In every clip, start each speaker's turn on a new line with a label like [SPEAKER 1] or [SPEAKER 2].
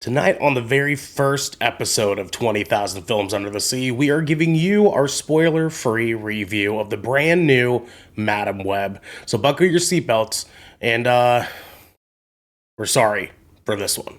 [SPEAKER 1] Tonight, on the very first episode of 20,000 Films Under the Sea, we are giving you our spoiler free review of the brand new Madam Web. So, buckle your seatbelts, and we're sorry for this one.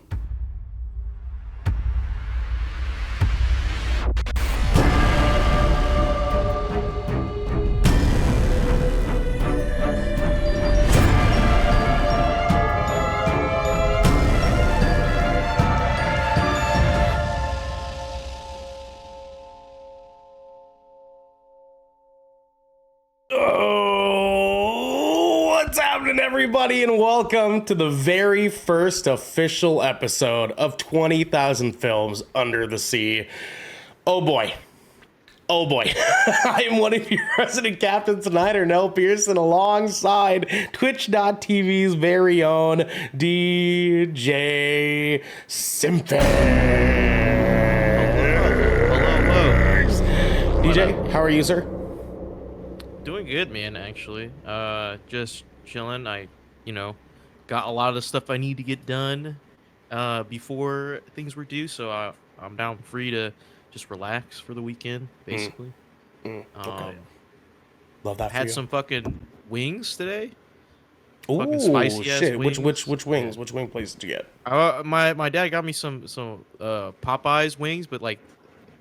[SPEAKER 1] Oh, what's happening, everybody, and welcome to the very first official episode of 20,000 Films Under the Sea. Oh boy. Oh boy. I am one of your resident captains tonight, Ernell Pearson, alongside Twitch.tv's very own DJ Simpers.
[SPEAKER 2] Hello.
[SPEAKER 1] DJ, how are you, sir?
[SPEAKER 2] Doing good, man, actually. Just chilling. I got a lot of the stuff I need to get done before things were due, so I'm down free to just relax for the weekend, basically.
[SPEAKER 1] Okay. Love that for
[SPEAKER 2] Had
[SPEAKER 1] you.
[SPEAKER 2] some fucking wings today.
[SPEAKER 1] Ooh,
[SPEAKER 2] spicy ass
[SPEAKER 1] shit.
[SPEAKER 2] wings.
[SPEAKER 1] Which wings? Which wing place did you get?
[SPEAKER 2] My dad got me some Popeyes wings, but like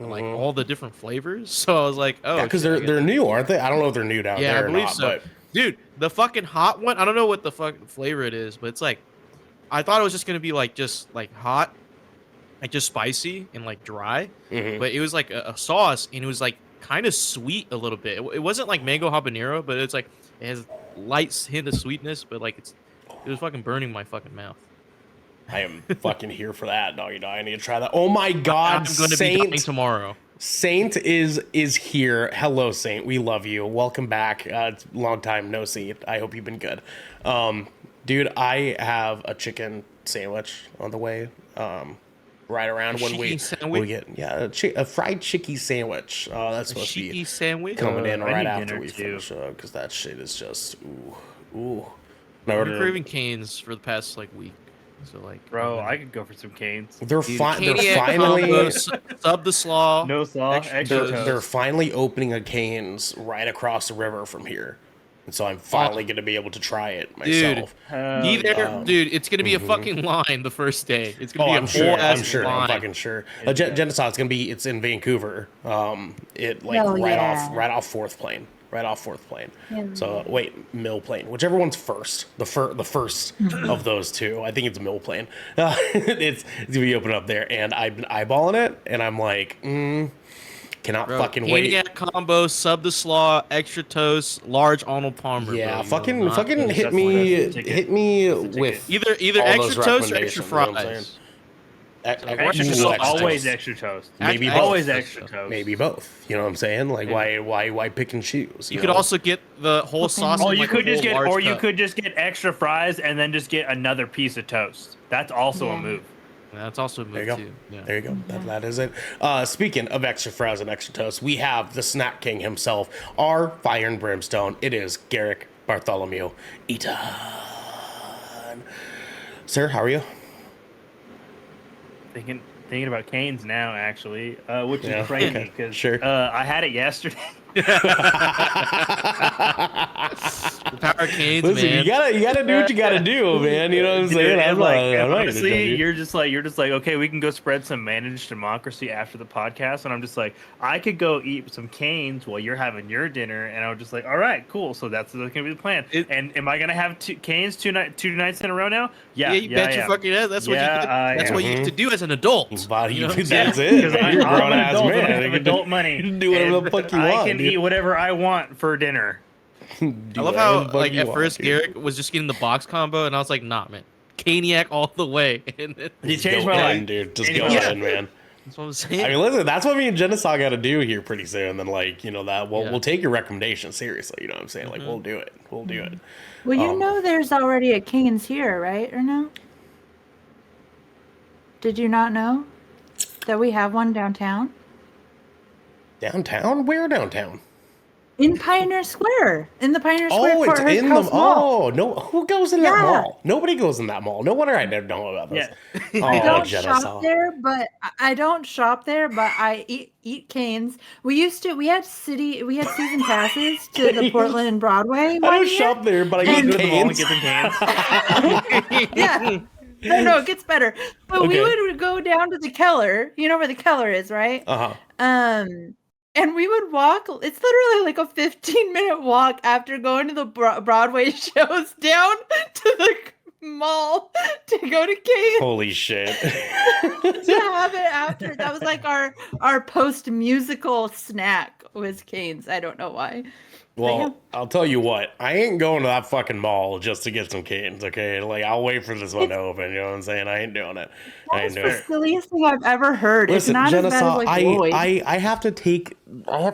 [SPEAKER 2] all the different flavors. So I was like, oh,
[SPEAKER 1] Yeah, because
[SPEAKER 2] shit,
[SPEAKER 1] they're new, aren't they? I don't know if they're new down
[SPEAKER 2] yeah,
[SPEAKER 1] there
[SPEAKER 2] I
[SPEAKER 1] or
[SPEAKER 2] believe
[SPEAKER 1] not,
[SPEAKER 2] so.
[SPEAKER 1] but
[SPEAKER 2] Dude, the fucking hot one, I don't know what the fucking flavor it is, but it's like, I thought it was just gonna be like just like hot, like just spicy and like dry, but it was like a sauce, and it was like kind of sweet a little bit. It wasn't like mango habanero, but it's like it has light hint of sweetness, but like it was fucking burning my fucking mouth.
[SPEAKER 1] I am fucking here for that, doggy dog. I need to try that. Oh my god,
[SPEAKER 2] I'm gonna be dying tomorrow.
[SPEAKER 1] Saint is here. Hello, Saint. We love you. Welcome back. It's a long time no see. I hope you've been good. Dude, I have a chicken sandwich on the way. Right around when we get a fried chicky sandwich. That's supposed to be
[SPEAKER 2] sandwich
[SPEAKER 1] coming in right
[SPEAKER 3] need
[SPEAKER 1] after
[SPEAKER 3] dinner
[SPEAKER 1] we
[SPEAKER 3] too.
[SPEAKER 1] finish because that shit is just ooh.
[SPEAKER 2] I've been craving canes for the past like week. So like,
[SPEAKER 3] Bro, I could go for some canes.
[SPEAKER 1] They're
[SPEAKER 2] Dude,
[SPEAKER 1] they're
[SPEAKER 2] Caniac
[SPEAKER 1] finally
[SPEAKER 2] combos, sub the slaw.
[SPEAKER 3] No slaw, extra toast.
[SPEAKER 1] they're finally opening a Cane's right across the river from here, and so I'm finally gonna be able to try it myself.
[SPEAKER 2] Be there, dude. It's gonna be a fucking line the first day. It's gonna be
[SPEAKER 1] I'm
[SPEAKER 2] a
[SPEAKER 1] sure.
[SPEAKER 2] whole ass
[SPEAKER 1] I'm sure.
[SPEAKER 2] line.
[SPEAKER 1] I'm fucking sure. Genesis, it's in Vancouver. It like
[SPEAKER 4] Hell
[SPEAKER 1] right
[SPEAKER 4] yeah.
[SPEAKER 1] off fourth plane. Right off fourth plane.
[SPEAKER 4] Yeah.
[SPEAKER 1] So wait, mill plane. Whichever one's first. The first of those two. I think it's mill plane. It's gonna be open up there, and I've been eyeballing it, and I'm like, cannot
[SPEAKER 2] Bro,
[SPEAKER 1] fucking wait.
[SPEAKER 2] Caniac combo, sub the slaw, extra toast, large Arnold Palmer.
[SPEAKER 1] Yeah,
[SPEAKER 2] bro. You will not
[SPEAKER 1] fucking
[SPEAKER 2] miss
[SPEAKER 1] hit
[SPEAKER 2] that
[SPEAKER 1] me,
[SPEAKER 2] one.
[SPEAKER 1] hit me with
[SPEAKER 2] Either
[SPEAKER 1] all those
[SPEAKER 2] extra toast or extra
[SPEAKER 1] recommendations, you know what I'm saying?
[SPEAKER 2] fries.
[SPEAKER 3] Extra
[SPEAKER 1] Ooh,
[SPEAKER 3] toast,
[SPEAKER 1] extra
[SPEAKER 3] always
[SPEAKER 1] toast.
[SPEAKER 3] extra toast.
[SPEAKER 1] Maybe
[SPEAKER 2] Extra
[SPEAKER 1] both.
[SPEAKER 3] Always
[SPEAKER 2] toast.
[SPEAKER 3] extra toast.
[SPEAKER 1] Maybe both. You know what I'm saying? Like, why pick and choose?
[SPEAKER 2] You could also get the whole sauce.
[SPEAKER 3] Oh,
[SPEAKER 2] in,
[SPEAKER 3] you
[SPEAKER 2] like,
[SPEAKER 3] could
[SPEAKER 2] a
[SPEAKER 3] just
[SPEAKER 2] whole
[SPEAKER 3] get,
[SPEAKER 2] large
[SPEAKER 3] or you
[SPEAKER 2] cup.
[SPEAKER 3] could just get extra fries and then just get another piece of toast. That's also a move.
[SPEAKER 2] That's also a move
[SPEAKER 1] There you go.
[SPEAKER 2] too. Yeah.
[SPEAKER 1] There you go. That is it. Speaking of extra fries and extra toast, we have the snack king himself, our fire and brimstone. It is Garrick Bartholomew Eaton. Sir, how are you?
[SPEAKER 3] Thinking about canes now, actually, which
[SPEAKER 1] Yeah,
[SPEAKER 3] is crazy
[SPEAKER 1] okay,
[SPEAKER 3] because
[SPEAKER 1] sure.
[SPEAKER 3] I had it yesterday.
[SPEAKER 2] The power canes,
[SPEAKER 1] Listen,
[SPEAKER 2] man.
[SPEAKER 1] you gotta do what you gotta do, man. You know what I'm saying?
[SPEAKER 3] Dude,
[SPEAKER 1] I'm
[SPEAKER 3] and
[SPEAKER 1] not-
[SPEAKER 3] like,
[SPEAKER 1] I'm
[SPEAKER 3] and
[SPEAKER 1] not gonna
[SPEAKER 3] honestly,
[SPEAKER 1] judge you.
[SPEAKER 3] you're just like, okay, we can go spread some managed democracy after the podcast, and I'm just like, I could go eat some canes while you're having your dinner, and I was just like, all right, cool. So that's gonna be the plan. And am I gonna have canes two nights in a row now? Yeah,
[SPEAKER 2] you bet your fucking head. That's what you
[SPEAKER 3] Yeah,
[SPEAKER 2] get.
[SPEAKER 3] I
[SPEAKER 2] That's
[SPEAKER 3] am.
[SPEAKER 2] what you get to do as an adult.
[SPEAKER 1] Body,
[SPEAKER 2] You know what I'm
[SPEAKER 1] that's
[SPEAKER 2] saying?
[SPEAKER 1] it.
[SPEAKER 3] Because
[SPEAKER 1] Man. You're a
[SPEAKER 3] I'm
[SPEAKER 1] grown
[SPEAKER 3] an
[SPEAKER 1] ass
[SPEAKER 3] adult,
[SPEAKER 1] man.
[SPEAKER 3] and I have adult money.
[SPEAKER 1] You can do whatever the fuck you
[SPEAKER 3] I
[SPEAKER 1] want.
[SPEAKER 3] can
[SPEAKER 1] dude.
[SPEAKER 3] eat whatever I want for dinner.
[SPEAKER 1] Do
[SPEAKER 2] I love
[SPEAKER 1] whatever
[SPEAKER 2] how
[SPEAKER 1] the fuck
[SPEAKER 2] like
[SPEAKER 1] you
[SPEAKER 2] at
[SPEAKER 1] want,
[SPEAKER 2] first
[SPEAKER 1] dude.
[SPEAKER 2] Garrick was just getting the box combo, and I was like, nah, man, Caniac all the way. And then,
[SPEAKER 3] You
[SPEAKER 1] Just
[SPEAKER 3] changed
[SPEAKER 1] go
[SPEAKER 3] my
[SPEAKER 1] in,
[SPEAKER 3] life.
[SPEAKER 1] dude. Just
[SPEAKER 3] Anyway.
[SPEAKER 1] go
[SPEAKER 2] Yeah.
[SPEAKER 1] in, man.
[SPEAKER 2] that's what I'm saying.
[SPEAKER 1] I mean, listen, that's what me and Genesaw got to do here pretty soon. Then, like, you know, that
[SPEAKER 2] Yeah.
[SPEAKER 1] we'll take your recommendation seriously. You know what I'm saying? Like, we'll do it. We'll do it.
[SPEAKER 4] Well, you know there's already a Cane's here, right? Or no? Did you not know that we have one downtown?
[SPEAKER 1] Downtown? Where downtown?
[SPEAKER 4] In Pioneer Square. In the Pioneer Square
[SPEAKER 1] Oh, it's in the
[SPEAKER 4] Courthouse Mall.
[SPEAKER 1] oh no, who goes in that
[SPEAKER 4] Yeah.
[SPEAKER 1] mall? Nobody goes in that mall. No wonder I never know about this.
[SPEAKER 3] Yeah.
[SPEAKER 4] I
[SPEAKER 1] Oh,
[SPEAKER 4] don't
[SPEAKER 1] Jenna
[SPEAKER 4] shop there, but I eat canes. We had season passes to the Portland Broadway
[SPEAKER 1] I
[SPEAKER 4] one
[SPEAKER 1] don't
[SPEAKER 4] year.
[SPEAKER 1] shop there, but I
[SPEAKER 3] Go
[SPEAKER 1] eat
[SPEAKER 3] to the mall and
[SPEAKER 1] canes.
[SPEAKER 3] get them cans.
[SPEAKER 4] Yeah. No, it gets better. But
[SPEAKER 1] Okay.
[SPEAKER 4] we would go down to the Keller. You know where the Keller is, right?
[SPEAKER 1] Uh-huh.
[SPEAKER 4] And we would walk. It's literally like a 15-minute walk after going to the Broadway shows down to the mall to go to Cane's
[SPEAKER 1] Holy shit.
[SPEAKER 4] to have it after. That was like our post musical snack was Cane's. I don't know why.
[SPEAKER 1] Well,
[SPEAKER 4] yeah.
[SPEAKER 1] I'll tell you what, I ain't going to that fucking mall just to get some canes, okay? Like, I'll wait for this one to open, you know what I'm saying? I ain't doing it. I ain't doing
[SPEAKER 4] That's
[SPEAKER 1] it.
[SPEAKER 4] the silliest thing I've ever heard.
[SPEAKER 1] Listen,
[SPEAKER 4] it's not
[SPEAKER 1] Jenna,
[SPEAKER 4] as bad as like Lloyd.
[SPEAKER 1] I have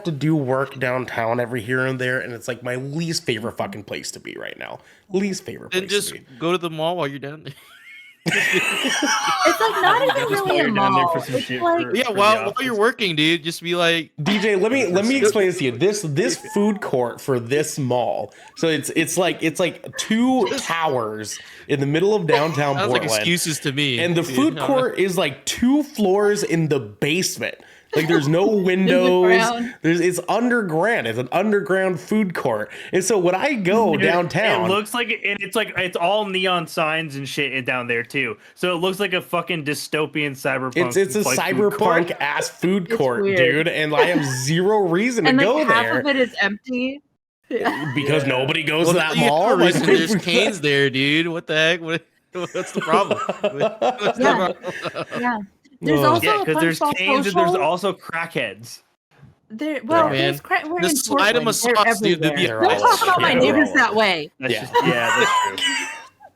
[SPEAKER 1] to do work downtown every here and there, and it's like my least favorite fucking place to be right now. Least favorite place
[SPEAKER 2] Then just
[SPEAKER 1] to be.
[SPEAKER 2] go to the mall while you're down there.
[SPEAKER 4] It's like not even
[SPEAKER 3] Just
[SPEAKER 4] really
[SPEAKER 3] while
[SPEAKER 4] a
[SPEAKER 3] you're down there
[SPEAKER 4] mall.
[SPEAKER 3] for some
[SPEAKER 4] It's
[SPEAKER 3] shit
[SPEAKER 4] like
[SPEAKER 3] for-
[SPEAKER 2] Yeah,
[SPEAKER 3] the
[SPEAKER 2] while
[SPEAKER 3] office.
[SPEAKER 2] you're working, dude, just be like,
[SPEAKER 1] DJ, let me explain this to you. This food court for this mall. So it's like two towers in the middle of downtown
[SPEAKER 2] sounds like
[SPEAKER 1] Portland.
[SPEAKER 2] excuses to me.
[SPEAKER 1] And the
[SPEAKER 2] dude.
[SPEAKER 1] food court is like 2 floors in the basement. Like there's no windows.
[SPEAKER 4] ground.
[SPEAKER 1] It's underground. It's an underground food court. And so when I go
[SPEAKER 3] Dude,
[SPEAKER 1] downtown,
[SPEAKER 3] It looks like it's all neon signs and shit down there too. So it looks like a fucking dystopian cyberpunk.
[SPEAKER 1] it's a
[SPEAKER 3] like, food court.
[SPEAKER 1] cyberpunk ass food
[SPEAKER 4] It's
[SPEAKER 1] court,
[SPEAKER 4] weird.
[SPEAKER 1] dude. And I have zero reason to
[SPEAKER 4] and like
[SPEAKER 1] go
[SPEAKER 4] half
[SPEAKER 1] there
[SPEAKER 4] of it is empty. Yeah.
[SPEAKER 1] because nobody goes
[SPEAKER 2] Well,
[SPEAKER 1] to that
[SPEAKER 2] you have
[SPEAKER 1] mall.
[SPEAKER 2] a
[SPEAKER 1] Like,
[SPEAKER 2] reason there's canes there, dude. What the heck? What's the problem? What's the
[SPEAKER 4] Yeah.
[SPEAKER 2] problem?
[SPEAKER 4] Yeah. There's
[SPEAKER 1] Whoa.
[SPEAKER 4] also
[SPEAKER 3] Yeah,
[SPEAKER 4] a
[SPEAKER 3] because there's
[SPEAKER 4] Punch Bowl
[SPEAKER 3] canes and there's
[SPEAKER 4] Social.
[SPEAKER 3] also crackheads.
[SPEAKER 4] There,
[SPEAKER 2] Yeah,
[SPEAKER 4] there's
[SPEAKER 2] man.
[SPEAKER 4] we're
[SPEAKER 2] Just
[SPEAKER 4] in
[SPEAKER 2] slide 'em a
[SPEAKER 4] Portland. They're
[SPEAKER 2] sauce, dude. They'd be-
[SPEAKER 4] everywhere.
[SPEAKER 1] They're
[SPEAKER 4] Don't
[SPEAKER 1] all
[SPEAKER 4] talk about my
[SPEAKER 1] over.
[SPEAKER 4] neighbors that way.
[SPEAKER 3] That's
[SPEAKER 1] Yeah.
[SPEAKER 3] just that's true.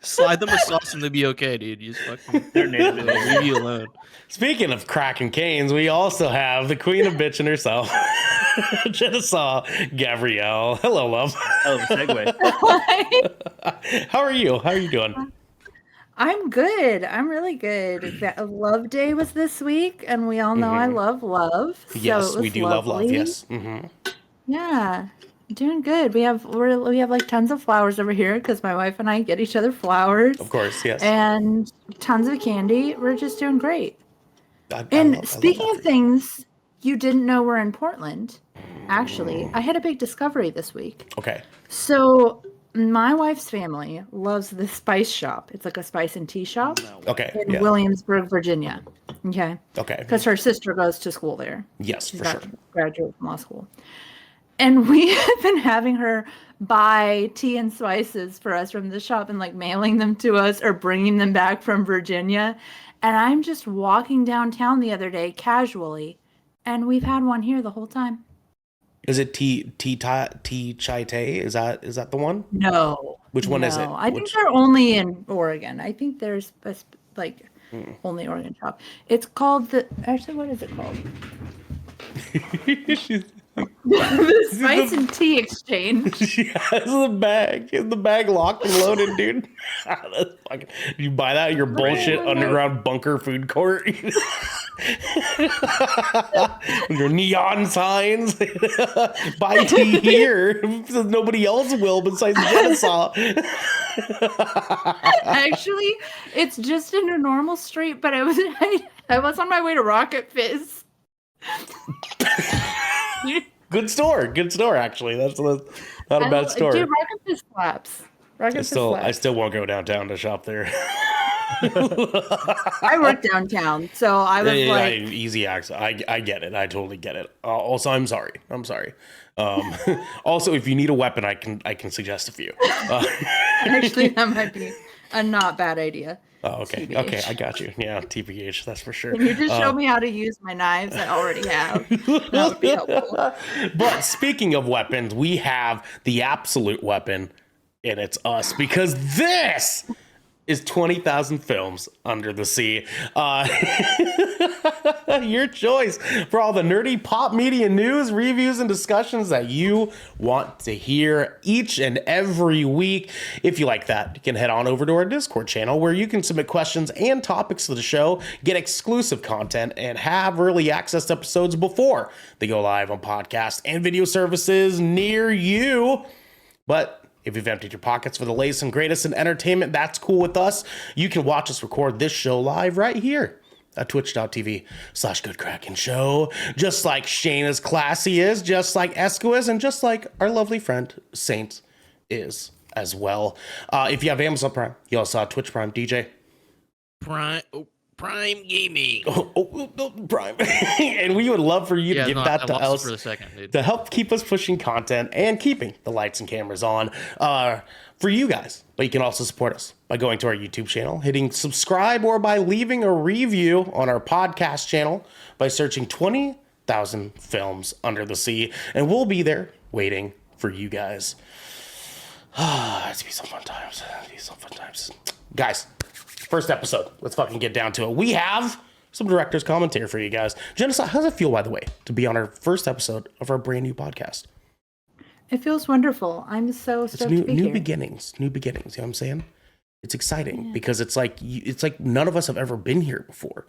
[SPEAKER 2] Slide them a sauce and they'll be okay, dude. You just fucking
[SPEAKER 3] They're native.
[SPEAKER 2] leave you alone.
[SPEAKER 1] Speaking of Kraken canes, we also have the queen of bitching herself, Jenna Gabrielle. Hello, love.
[SPEAKER 3] Hell of a segue.
[SPEAKER 1] How are you? How are you doing?
[SPEAKER 4] I'm good. I'm really good. Love Day was this week, and we all know I love love. So
[SPEAKER 1] Yes,
[SPEAKER 4] it
[SPEAKER 1] we
[SPEAKER 4] was
[SPEAKER 1] do love love.
[SPEAKER 4] lovely.
[SPEAKER 1] Yes. Mm-hmm.
[SPEAKER 4] Yeah, doing good. We have like tons of flowers over here because my wife and I get each other flowers.
[SPEAKER 1] Of course. Yes.
[SPEAKER 4] And tons of candy. We're just doing great.
[SPEAKER 1] I
[SPEAKER 4] And
[SPEAKER 1] love
[SPEAKER 4] speaking
[SPEAKER 1] that
[SPEAKER 4] of
[SPEAKER 1] for you.
[SPEAKER 4] things you didn't know were in Portland, actually, I had a big discovery this week.
[SPEAKER 1] Okay.
[SPEAKER 4] So my wife's family loves the Spice Shop. It's like a spice and tea shop
[SPEAKER 1] Okay.
[SPEAKER 4] in
[SPEAKER 1] Yeah.
[SPEAKER 4] Williamsburg, Virginia. Okay.
[SPEAKER 1] Okay.
[SPEAKER 4] Because her sister goes to school there.
[SPEAKER 1] Yes,
[SPEAKER 4] She's
[SPEAKER 1] for
[SPEAKER 4] got
[SPEAKER 1] sure.
[SPEAKER 4] graduate from law school. And we have been having her buy tea and spices for us from the shop and like mailing them to us or bringing them back from Virginia. And I'm just walking downtown the other day casually, and we've had one here the whole time.
[SPEAKER 1] Is it tea chai tay? Is that the one?
[SPEAKER 4] No.
[SPEAKER 1] Which one is it?
[SPEAKER 4] No. I think
[SPEAKER 1] Which-
[SPEAKER 4] they're only in Oregon. I think there's only Oregon shop. It's called actually, what is it called? The Spice and Tea Exchange.
[SPEAKER 1] She has the bag. Is the bag locked and loaded, dude? That's fucking, you buy that at your bullshit underground bunker food court? With your neon signs. Buy tea here. Says nobody else will besides Genesaw.
[SPEAKER 4] Actually, it's just in a normal street, but I was on my way to Rocket Fizz.
[SPEAKER 1] Good store. Good store, actually. That's not a bad store.
[SPEAKER 4] Dude, Rocket Fizz slaps.
[SPEAKER 1] I still won't go downtown to shop there.
[SPEAKER 4] I work downtown, so I was like,
[SPEAKER 1] easy access. I get it. I totally get it. Also, I'm sorry. Also, if you need a weapon, I can suggest a few.
[SPEAKER 4] actually, that might be a not bad idea.
[SPEAKER 1] Oh, okay.
[SPEAKER 4] TBH.
[SPEAKER 1] Okay, I got you. Yeah, TPH, that's for sure.
[SPEAKER 4] Can you just show me how to use my knives I already have? That would be helpful.
[SPEAKER 1] But speaking of weapons, we have the absolute weapon, and it's us, because this is 20,000 Films Under the Sea. Your choice for all the nerdy pop media news, reviews, and discussions that you want to hear each and every week. If you like that, you can head on over to our Discord channel where you can submit questions and topics to the show, get exclusive content, and have early access to episodes before they go live on podcast and video services near you. But if you've emptied your pockets for the latest and greatest in entertainment, that's cool with us. You can watch us record this show live right here at twitch.tv/GoodKraken Show. Just like Shayna's Classy is, just like Esco is, and just like our lovely friend Saint is as well. If you have Amazon Prime, you also have Twitch Prime. DJ?
[SPEAKER 2] Prime Gaming.
[SPEAKER 1] Prime. And we would love for you to give that to us
[SPEAKER 2] for a second, dude.
[SPEAKER 1] to help keep us pushing content and keeping the lights and cameras on for you guys. But you can also support us by going to our YouTube channel, hitting subscribe, or by leaving a review on our podcast channel by searching 20,000 Films Under the Sea. And we'll be there waiting for you guys. It's be some fun times. Guys, first episode. Let's fucking get down to it. We have some director's commentary for you guys. Jenna, how does it feel, by the way, to be on our first episode of our brand new podcast?
[SPEAKER 4] It feels wonderful. I'm so stoked to be
[SPEAKER 1] new
[SPEAKER 4] here.
[SPEAKER 1] beginnings. You know what I'm saying? It's exciting because it's like none of us have ever been here before,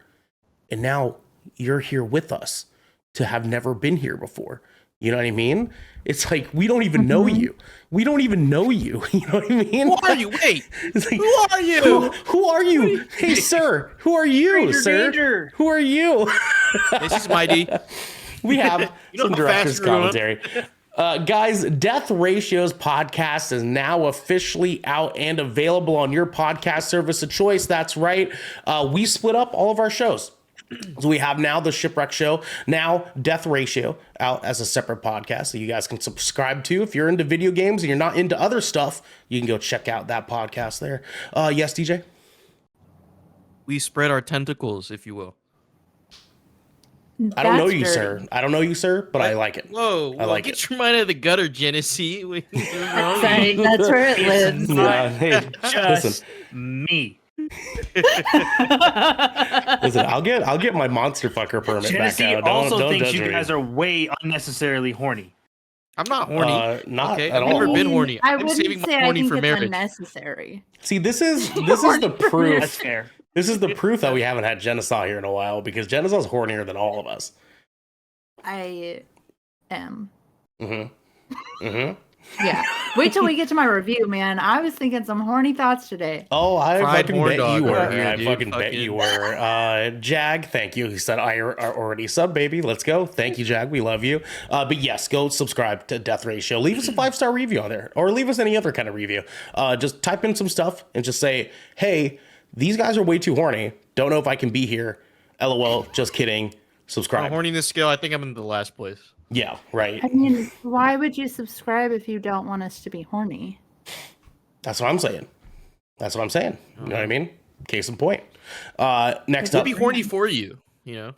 [SPEAKER 1] and now you're here with us to have never been here before. You know what I mean? It's like we don't even know you. We don't even know you. You know what I mean?
[SPEAKER 2] Who are you? Wait.
[SPEAKER 1] It's like,
[SPEAKER 2] Who are you?
[SPEAKER 1] Who are you? Hey, sir. Who are you, sir?
[SPEAKER 3] Danger.
[SPEAKER 1] Who are you?
[SPEAKER 2] This is Mighty.
[SPEAKER 1] We have
[SPEAKER 2] You know
[SPEAKER 1] some
[SPEAKER 2] how
[SPEAKER 1] director's
[SPEAKER 2] fast we're going?
[SPEAKER 1] commentary. Guys, Death Ratio's podcast is now officially out and available on your podcast service of choice. That's right. We split up all of our shows. So we have now the Shipwreck Show, now Death Ratio out as a separate podcast that you guys can subscribe to. If you're into video games and you're not into other stuff, you can go check out that podcast there. Yes, DJ?
[SPEAKER 2] We spread our tentacles, if you will.
[SPEAKER 1] I don't know
[SPEAKER 4] That's
[SPEAKER 1] you,
[SPEAKER 4] dirty.
[SPEAKER 1] sir. I don't know you, sir, but I like it.
[SPEAKER 2] Whoa,
[SPEAKER 1] I like
[SPEAKER 2] get reminded of the gutter, Genesee.
[SPEAKER 4] Sorry, that's where it lives.
[SPEAKER 1] Yeah, hey,
[SPEAKER 3] Just
[SPEAKER 1] listen,
[SPEAKER 3] me.
[SPEAKER 1] I'll get my monster fucker permit
[SPEAKER 3] Genesee
[SPEAKER 1] back out.
[SPEAKER 3] also
[SPEAKER 1] Don't
[SPEAKER 3] thinks
[SPEAKER 1] judge
[SPEAKER 3] you
[SPEAKER 1] me.
[SPEAKER 3] guys are way unnecessarily horny.
[SPEAKER 2] I'm not horny.
[SPEAKER 1] Not
[SPEAKER 2] Okay,
[SPEAKER 1] at
[SPEAKER 2] I've
[SPEAKER 1] all.
[SPEAKER 2] never been horny.
[SPEAKER 4] I
[SPEAKER 2] I'm saving
[SPEAKER 4] wouldn't
[SPEAKER 2] my
[SPEAKER 4] say I
[SPEAKER 2] horny
[SPEAKER 4] think
[SPEAKER 2] for
[SPEAKER 4] it's
[SPEAKER 2] marriage.
[SPEAKER 4] unnecessary.
[SPEAKER 1] See, this is the proof.
[SPEAKER 3] That's fair.
[SPEAKER 1] This is the proof that we haven't had Genesaw here in a while because Genesaw's hornier than all of us.
[SPEAKER 4] I am.
[SPEAKER 1] Mm-hmm.
[SPEAKER 4] Yeah. Wait till we get to my review, man. I was thinking some horny thoughts today.
[SPEAKER 1] Oh, I
[SPEAKER 2] Fried
[SPEAKER 1] fucking
[SPEAKER 2] horn
[SPEAKER 1] bet
[SPEAKER 2] dog
[SPEAKER 1] you were.
[SPEAKER 2] over here,
[SPEAKER 1] I
[SPEAKER 2] dude.
[SPEAKER 1] fucking bet you were. Jag, thank you. He said, I already sub, baby. Let's go. Thank you, Jag. We love you. But yes, go subscribe to Death Ratio. Leave us a 5-star review on there or leave us any other kind of review. Just type in some stuff and just say, hey, these guys are way too horny. Don't know if I can be here. LOL. Just kidding.
[SPEAKER 2] On
[SPEAKER 1] Subscribe.
[SPEAKER 2] horniness scale, I think I'm in the last place.
[SPEAKER 1] Yeah, right.
[SPEAKER 4] I mean, why would you subscribe if you don't want us to be horny?
[SPEAKER 1] That's what I'm saying. You know what I mean? Case in point. Next
[SPEAKER 2] We'll
[SPEAKER 1] up.
[SPEAKER 2] be horny for you, you know?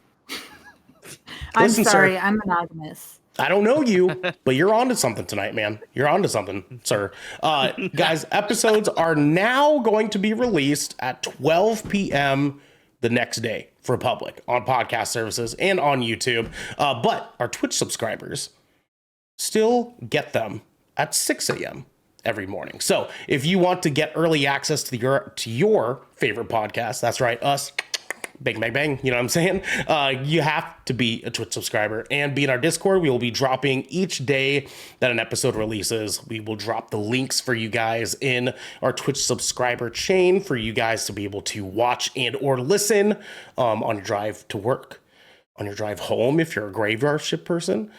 [SPEAKER 4] I'm
[SPEAKER 1] Listen,
[SPEAKER 4] sorry,
[SPEAKER 1] sir.
[SPEAKER 4] I'm monogamous.
[SPEAKER 1] I don't know you, but you're onto something tonight, man. You're onto something, sir. Guys, episodes are now going to be released at 12 p.m. the next day for public on podcast services and on YouTube. But our Twitch subscribers still get them at 6 a.m. every morning. So if you want to get early access to your favorite podcast, that's right, us, bang, bang, bang, you know what I'm saying? You have to be a Twitch subscriber and be in our Discord. We will be dropping each day that an episode releases. We will drop the links for you guys in our Twitch subscriber chain for you guys to be able to watch and or listen on your drive to work, on your drive home if you're a graveyard shift person.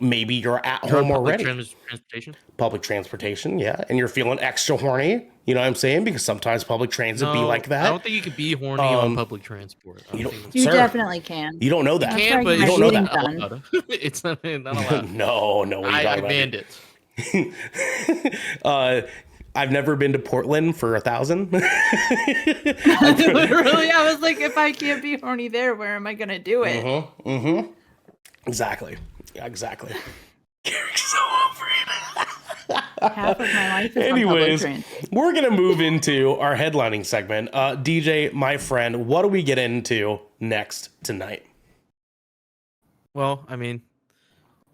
[SPEAKER 1] Maybe you're at home already.
[SPEAKER 2] Transportation?
[SPEAKER 1] Public transportation, yeah. And you're feeling extra horny, you know what I'm saying? Because sometimes public transit be like that.
[SPEAKER 2] I don't think you could be horny on public transport. I
[SPEAKER 1] you
[SPEAKER 2] don't
[SPEAKER 1] don't-
[SPEAKER 2] think
[SPEAKER 4] You
[SPEAKER 1] Sir,
[SPEAKER 4] definitely can.
[SPEAKER 1] You don't know that.
[SPEAKER 2] you can, but
[SPEAKER 4] You
[SPEAKER 2] it's
[SPEAKER 1] don't know
[SPEAKER 2] not
[SPEAKER 4] that.
[SPEAKER 2] allowed. It's not allowed.
[SPEAKER 1] No, what are you
[SPEAKER 2] I
[SPEAKER 1] talking
[SPEAKER 2] banned
[SPEAKER 1] about?
[SPEAKER 2] it.
[SPEAKER 1] I've never been to Portland for 1,000.
[SPEAKER 4] Literally, I was like, if I can't be horny there, where am I going to do it?
[SPEAKER 1] Exactly. Yeah, exactly. Eric's so over it.
[SPEAKER 4] Half of my life is on public
[SPEAKER 1] Anyways,
[SPEAKER 4] transit.
[SPEAKER 1] we're going to move into our headlining segment. DJ, my friend, what do we get into next tonight?
[SPEAKER 2] Well, I mean,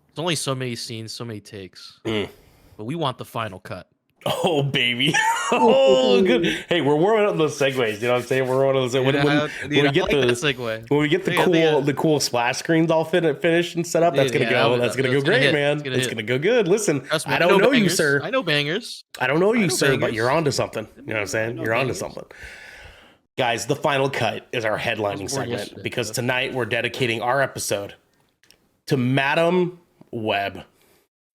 [SPEAKER 2] there's only so many scenes, so many takes. But we want the final cut.
[SPEAKER 1] Oh, baby. Oh, good. Hey, we're warming up those segues. You know what I'm saying? We're warming up those segues. When we get the cool splash screens all finished and set up, that's gonna go. That's gonna go great, man. It's gonna go good. Listen, I don't know you, sir.
[SPEAKER 2] I know bangers.
[SPEAKER 1] I don't know you, sir, but you're onto something. You know what I'm saying? You're onto something. Guys, the final cut is our headlining segment because tonight we're dedicating our episode to Madam Web.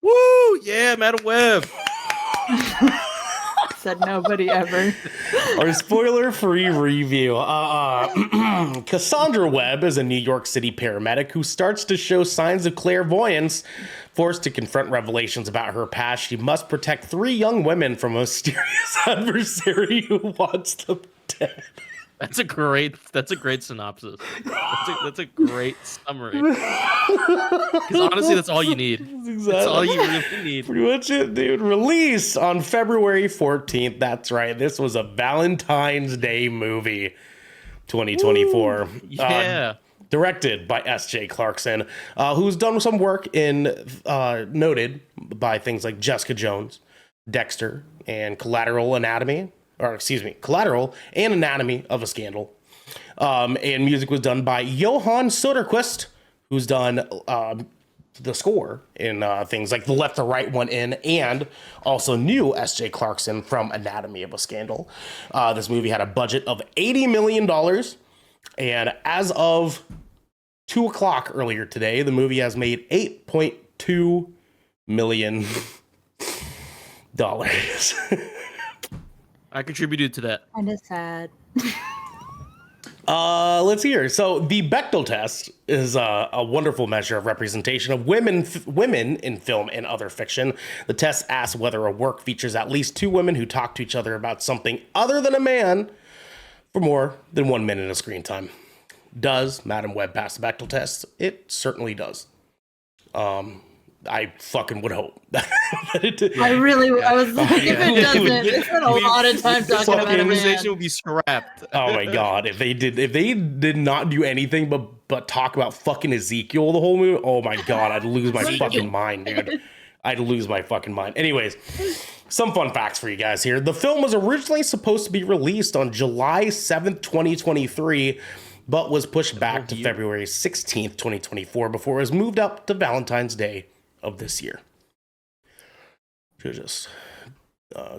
[SPEAKER 2] Woo! Yeah, Madam Web.
[SPEAKER 4] Said nobody ever.
[SPEAKER 1] Our spoiler-free review. Cassandra Webb is a New York City paramedic who starts to show signs of clairvoyance. Forced to confront revelations about her past, she must protect 3 young women from a mysterious adversary who wants them dead.
[SPEAKER 2] That's a great synopsis. That's a great summary. Because honestly, that's all you need. That's all you really need.
[SPEAKER 1] Pretty much it, dude. Release on February 14th. That's right. This was a Valentine's Day movie, 2024.
[SPEAKER 2] Ooh, yeah.
[SPEAKER 1] Directed by S.J. Clarkson, who's done some work in noted by things like Jessica Jones, Dexter, and Collateral and Anatomy of a Scandal. And music was done by Johan Soderquist, who's done the score in things like The Left the Right One In, and also new S.J. Clarkson from Anatomy of a Scandal. This movie had a budget of $80 million. And as of 2 o'clock earlier today, the movie has made $8.2 million.
[SPEAKER 2] I contributed to that.
[SPEAKER 4] Kind of sad.
[SPEAKER 1] Let's hear. So the Bechdel test is a wonderful measure of representation of women in film and other fiction. The test asks whether a work features at least 2 women who talk to each other about something other than a man for more than 1 minute of screen time. Does Madam Web pass the Bechdel test? It certainly does. I fucking would hope that it did.
[SPEAKER 4] I was like, if it doesn't, it's been a lot of time talking about
[SPEAKER 2] The
[SPEAKER 4] a man.
[SPEAKER 2] conversation will be scrapped.
[SPEAKER 1] Oh my god! If they did not do anything but talk about fucking Ezekiel the whole movie, oh my god, I'd lose my fucking mind, dude. I'd lose my fucking mind. Anyways, some fun facts for you guys here. The film was originally supposed to be released on July 7th, 2023, but was pushed back to February 16th, 2024, before it was moved up to Valentine's Day of this year. Should have just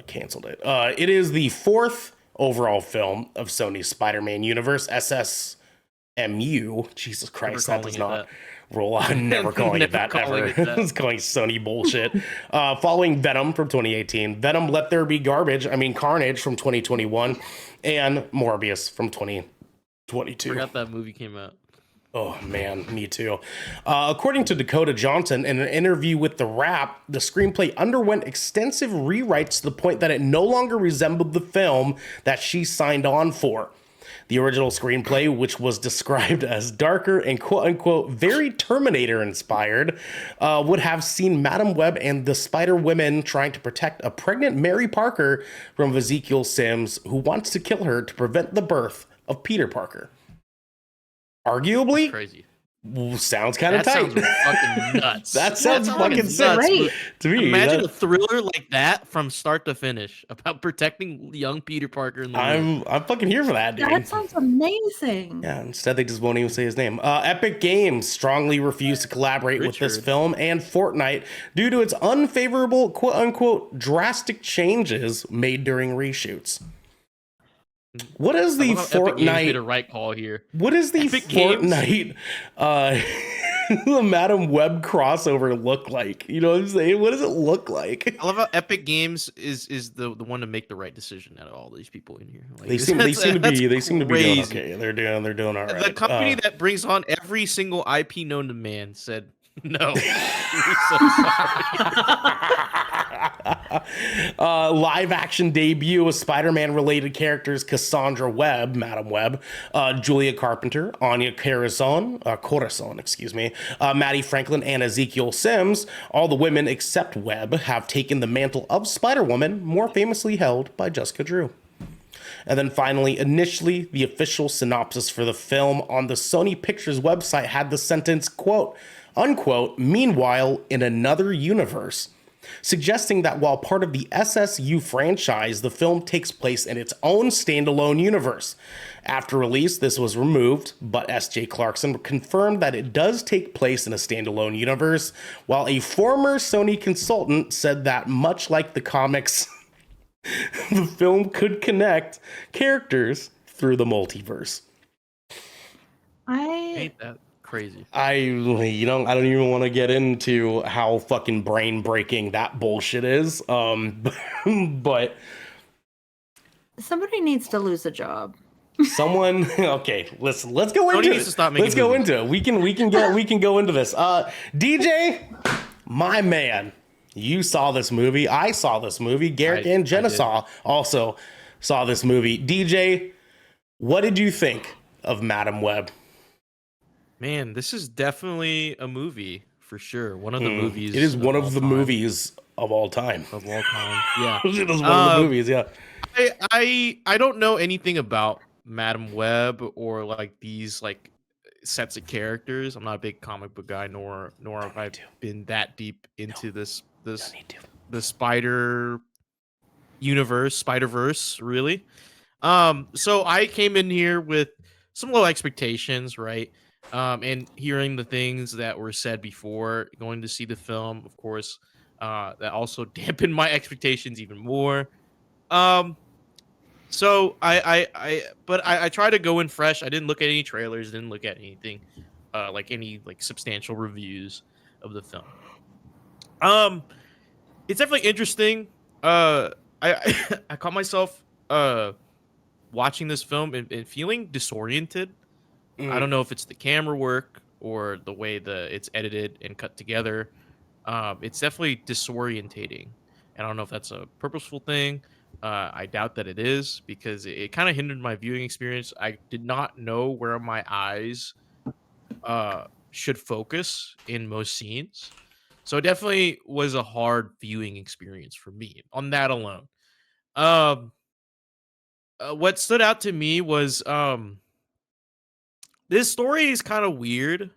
[SPEAKER 1] canceled it. It is the 4th overall film of Sony's Spider-Man universe, SSMU. Jesus Christ, that does not roll on. Never calling it that ever. It's calling Sony bullshit. Following Venom from 2018, Venom Let There Be Carnage from 2021, and Morbius from 2022.
[SPEAKER 2] Forgot that movie came out.
[SPEAKER 1] Oh, man, me too. According to Dakota Johnson, in an interview with The Wrap, the screenplay underwent extensive rewrites to the point that it no longer resembled the film that she signed on for. The original screenplay, which was described as darker and quote-unquote very Terminator-inspired, would have seen Madam Web and the Spider-Women trying to protect a pregnant Mary Parker from Ezekiel Sims, who wants to kill her to prevent the birth of Peter Parker. Arguably,
[SPEAKER 2] crazy.
[SPEAKER 1] Sounds kind of tight.
[SPEAKER 2] Sounds fucking nuts.
[SPEAKER 1] That sounds fucking sick to me.
[SPEAKER 2] Imagine a thriller like that from start to finish about protecting young Peter Parker. In the
[SPEAKER 1] I'm fucking here for that, dude.
[SPEAKER 4] That sounds amazing.
[SPEAKER 1] Yeah, instead they just won't even say his name. Epic Games strongly refused to collaborate with this film and Fortnite due to its unfavorable quote-unquote drastic changes made during reshoots. What is the Fortnite?
[SPEAKER 2] A right call here.
[SPEAKER 1] What is the
[SPEAKER 2] Epic
[SPEAKER 1] Fortnite the Madam Web crossover look like? You know what I'm saying? What does it look like?
[SPEAKER 2] I love how Epic Games is the one to make the right decision out of all these people in here. Like,
[SPEAKER 1] they seem to be doing okay. They're doing all right.
[SPEAKER 2] The company that brings on every single IP known to man said no. We're so sorry.
[SPEAKER 1] Live action debut of Spider-Man related characters Cassandra Webb, Madam Webb, Julia Carpenter, Corazon, excuse me, Maddie Franklin, and Ezekiel Sims. All the women except Webb have taken the mantle of Spider-Woman, more famously held by Jessica Drew. And then finally, initially, the official synopsis for the film on the Sony Pictures website had the sentence, quote, unquote, meanwhile, in another universe, suggesting that while part of the SSU franchise, the film takes place in its own standalone universe. After release, this was removed, but S.J. Clarkson confirmed that it does take place in a standalone universe, while a former Sony consultant said that much like the comics, the film could connect characters through the multiverse.
[SPEAKER 2] Ain't that crazy?
[SPEAKER 1] I don't even want to get into how fucking brain breaking that bullshit is. But
[SPEAKER 4] Somebody needs to lose a job.
[SPEAKER 1] someone, okay, listen, let's go into
[SPEAKER 2] needs to
[SPEAKER 1] it.
[SPEAKER 2] stop making
[SPEAKER 1] Let's go
[SPEAKER 2] movies.
[SPEAKER 1] into it. We can go into this. DJ, my man, you saw this movie. I saw this movie. Garrick and Jenna also saw this movie. DJ, what did you think of Madam Web?
[SPEAKER 2] Man, this is definitely a movie for sure. One of the movies.
[SPEAKER 1] It is one
[SPEAKER 2] all
[SPEAKER 1] of the
[SPEAKER 2] time.
[SPEAKER 1] movies of all time.
[SPEAKER 2] Of all time. Yeah.
[SPEAKER 1] It is one of the movies, yeah.
[SPEAKER 2] I don't know anything about Madam Web or like these like sets of characters. I'm not a big comic book guy, nor have I been that deep into the Spider Spider-Verse, really. So I came in here with some low expectations, right? And hearing the things that were said before going to see the film, of course, that also dampened my expectations even more. So I try to go in fresh. I didn't look at any trailers, didn't look at anything, like any like substantial reviews of the film. It's definitely interesting. I I caught myself watching this film and feeling disoriented. I don't know if it's the camera work or the way it's edited and cut together. It's definitely disorientating. And I don't know if that's a purposeful thing. I doubt that it is because it kind of hindered my viewing experience. I did not know where my eyes should focus in most scenes. So it definitely was a hard viewing experience for me on that alone. What stood out to me was this story is kind of weird.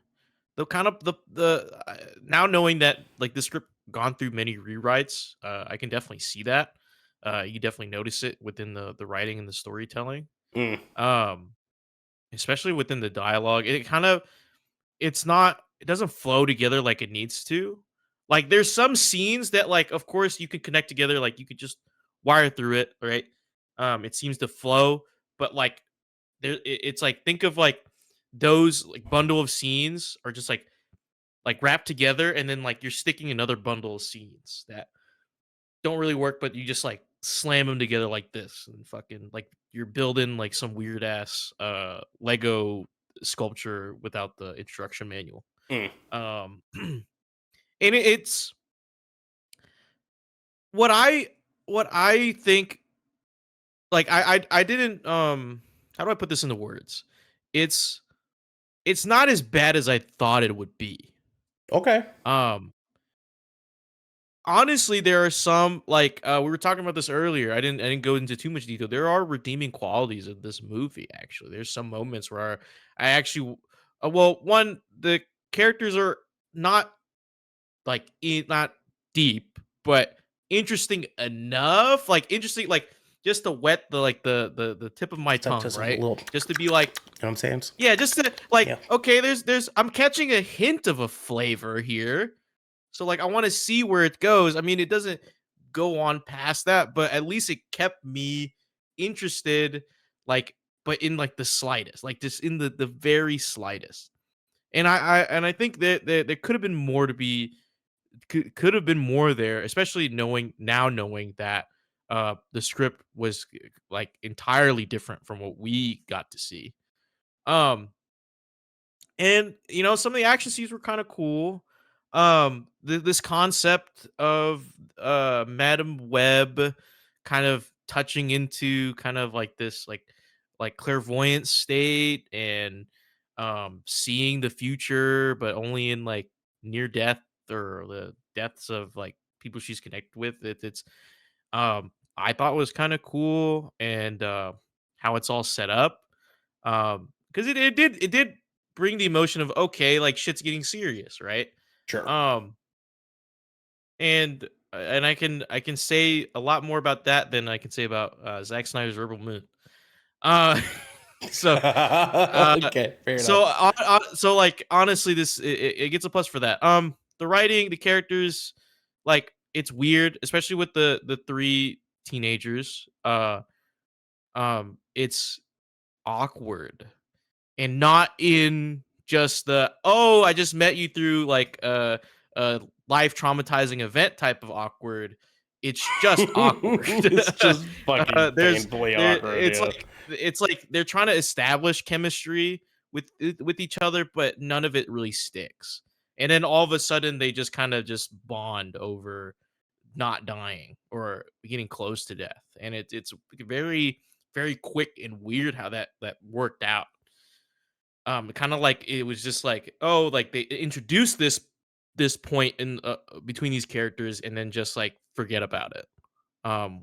[SPEAKER 2] Now knowing that like the script gone through many rewrites, I can definitely see that. You definitely notice it within the writing and the storytelling.
[SPEAKER 1] Mm.
[SPEAKER 2] Especially within the dialogue. It doesn't flow together like it needs to. Like there's some scenes that like of course you could connect together, like you could just wire through it, right? It seems to flow, but like it's like think of like those like bundle of scenes are just like wrapped together and then like you're sticking another bundle of scenes that don't really work, but you just like slam them together like this and fucking like you're building like some weird ass Lego sculpture without the instruction manual.
[SPEAKER 1] Mm.
[SPEAKER 2] And it's what I think like I didn't how do I put this into words? It's not as bad as I thought it would be.
[SPEAKER 1] Okay.
[SPEAKER 2] Honestly, there are some like we were talking about this earlier. I didn't go into too much detail. There are redeeming qualities of this movie. Actually, there's some moments where I actually, well, one the characters are not like not deep, but interesting enough. Like interesting, like just to wet the like the tip of my tongue,
[SPEAKER 1] just a
[SPEAKER 2] right?
[SPEAKER 1] little-
[SPEAKER 2] Just to be like,
[SPEAKER 1] You know what I'm saying?
[SPEAKER 2] yeah, just to like,
[SPEAKER 1] Yeah.
[SPEAKER 2] okay, there's I'm catching a hint of a flavor here. So like I want to see where it goes. I mean, it doesn't go on past that, but at least it kept me interested, like, but in like the slightest, like just in the very slightest. And I think that there could have been more to be could have been more there, especially knowing that the script was like entirely different from what we got to see. Um and you know, some of the action scenes were kind of cool. this concept of Madam Web kind of touching into kind of like this like clairvoyant state and seeing the future but only in like near death or the deaths of like people she's connected with. It's I thought was kind of cool, and how it's all set up. Because it did bring the emotion of, okay, like shit's getting serious, right?
[SPEAKER 1] Sure.
[SPEAKER 2] Um, and I can say a lot more about that than I can say about Zack Snyder's Rebel Moon. Uh, so
[SPEAKER 1] Okay, fair enough.
[SPEAKER 2] so like honestly, it gets a plus for that. The writing, the characters, like it's weird, especially with the three teenagers. It's awkward, and not in just the, oh, I just met you through like a life traumatizing event type of awkward. It's just awkward.
[SPEAKER 1] It's just fucking
[SPEAKER 2] There's
[SPEAKER 1] painfully
[SPEAKER 2] there
[SPEAKER 1] awkward. Yeah.
[SPEAKER 2] it's like they're trying to establish chemistry with each other, but none of it really sticks. And then all of a sudden they just kind of just bond over not dying or getting close to death. And it's very, very quick and weird how that worked out. Kind of like it was just like, oh, like they introduced this point in between these characters and then just like forget about it.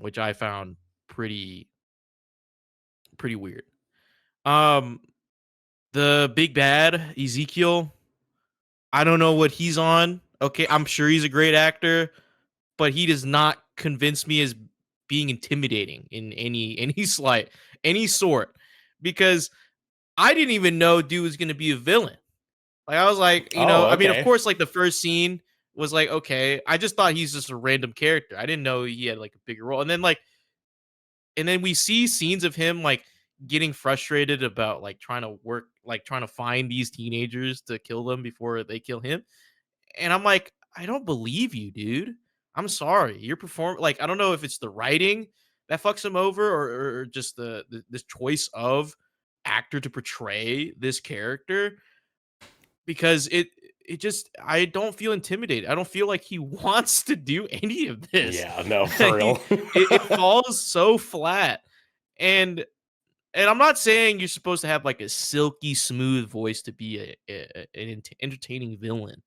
[SPEAKER 2] Which I found pretty weird. Um, the big bad Ezekiel, I don't know what he's on. Okay, I'm sure he's a great actor, but he does not convince me as being intimidating in any slight any sort, because I didn't even know dude was gonna be a villain. Like I was like,
[SPEAKER 1] Oh,
[SPEAKER 2] I mean, of
[SPEAKER 1] okay.
[SPEAKER 2] course, like the first scene was like, okay, I just thought he's just a random character. I didn't know he had like a bigger role. And then we see scenes of him like getting frustrated about like trying to work, like trying to find these teenagers to kill them before they kill him. And I'm like, I don't believe you, dude. I'm sorry. Your perform like I don't know if it's the writing that fucks him over, or just the choice of actor to portray this character, because it just, I don't feel intimidated. I don't feel like he wants to do any of this.
[SPEAKER 1] Yeah, no, for
[SPEAKER 2] He-
[SPEAKER 1] real.
[SPEAKER 2] it falls so flat. And I'm not saying you're supposed to have like a silky smooth voice to be an entertaining villain,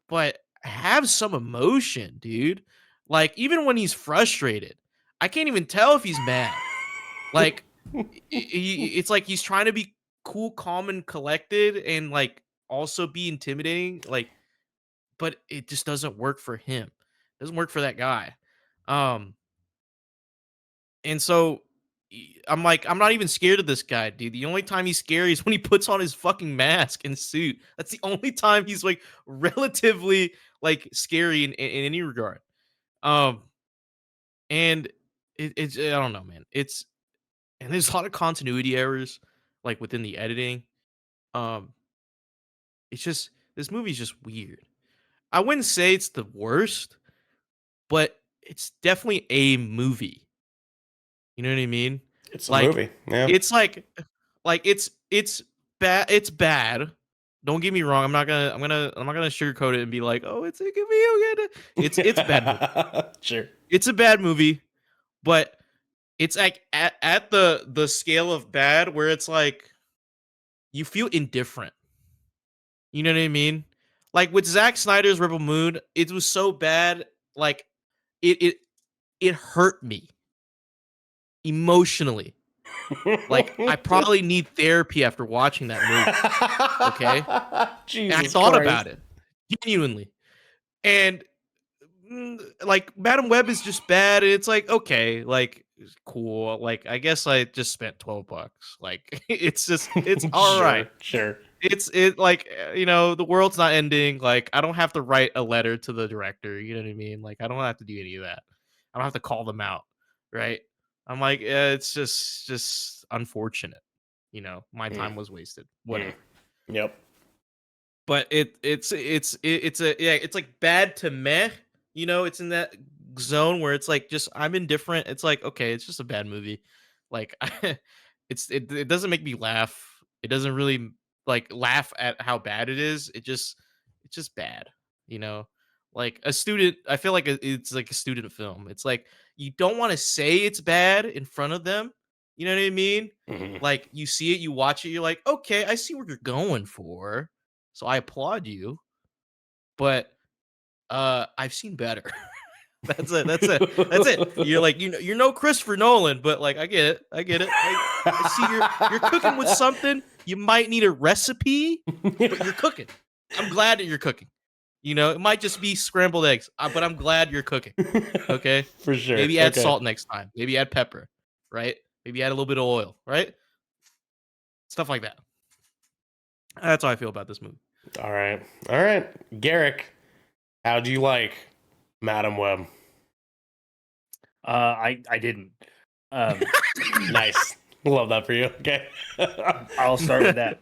[SPEAKER 2] but have some emotion, dude. Like even when he's frustrated, I can't even tell if he's mad. Like it's like he's trying to be cool, calm, and collected, and like also be intimidating. Like, but it just doesn't work for him. It doesn't work for that guy. Um, and so I'm like, I'm not even scared of this guy, dude. The only time he's scary is when he puts on his fucking mask and suit. That's the only time he's like relatively like scary in any regard. Um, and it's, I don't know, man. It's, and there's a lot of continuity errors like within the editing. Um, it's just, this movie's just weird. I wouldn't say it's the worst, but it's definitely a movie. You know what I mean?
[SPEAKER 1] It's a
[SPEAKER 2] Like
[SPEAKER 1] movie. Yeah.
[SPEAKER 2] it's like it's bad. It's bad. Don't get me wrong. I'm not gonna sugarcoat it and be like, oh, it's a good video. It's a bad movie.
[SPEAKER 1] Sure.
[SPEAKER 2] It's a bad movie, but it's like at the scale of bad where it's like you feel indifferent. You know what I mean? Like with Zack Snyder's Rebel Moon, it was so bad, like it it it hurt me emotionally. Like I probably need therapy after watching that movie. Okay? And I
[SPEAKER 1] Jesus
[SPEAKER 2] thought
[SPEAKER 1] Christ.
[SPEAKER 2] about it genuinely. And like Madam Web is just bad. And it's like, okay, like it's cool. Like I guess I just spent $12. Like it's all right.
[SPEAKER 1] Sure.
[SPEAKER 2] It like the world's not ending. Like I don't have to write a letter to the director. You know what I mean? Like I don't have to do any of that. I don't have to call them out, right? I'm like, it's just unfortunate. My
[SPEAKER 1] Mm,
[SPEAKER 2] time was wasted.
[SPEAKER 1] mm.
[SPEAKER 2] Whatever.
[SPEAKER 1] Yep.
[SPEAKER 2] But it's like bad to meh. It's in that zone where it's like just I'm indifferent. It's like, okay, it's just a bad movie. Like it doesn't make me laugh. It doesn't really like laugh at how bad it is. It's just bad. You know, like a student, I feel like it's like a student film. It's like you don't want to say it's bad in front of them. You know what I mean?
[SPEAKER 1] Mhm.
[SPEAKER 2] Like you see it, you watch it, you're like, okay, I see what you're going for. So I applaud you. But I've seen better. That's it. That's it. That's it. You're like, you're no Christopher Nolan, but like I get it. I get it. I see you're cooking with something. You might need a recipe, but you're cooking. I'm glad that you're cooking. You know, it might just be scrambled eggs, but I'm glad you're cooking. Okay?
[SPEAKER 1] For sure.
[SPEAKER 2] Maybe add
[SPEAKER 1] Okay.
[SPEAKER 2] salt next time. Maybe add pepper, right? Maybe add a little bit of oil, right? Stuff like that. That's how I feel about this movie.
[SPEAKER 1] All right. All right. Garrick, how do you like Madam Web?
[SPEAKER 3] I didn't.
[SPEAKER 1] Nice. Love that for you. Okay.
[SPEAKER 3] I'll start with that.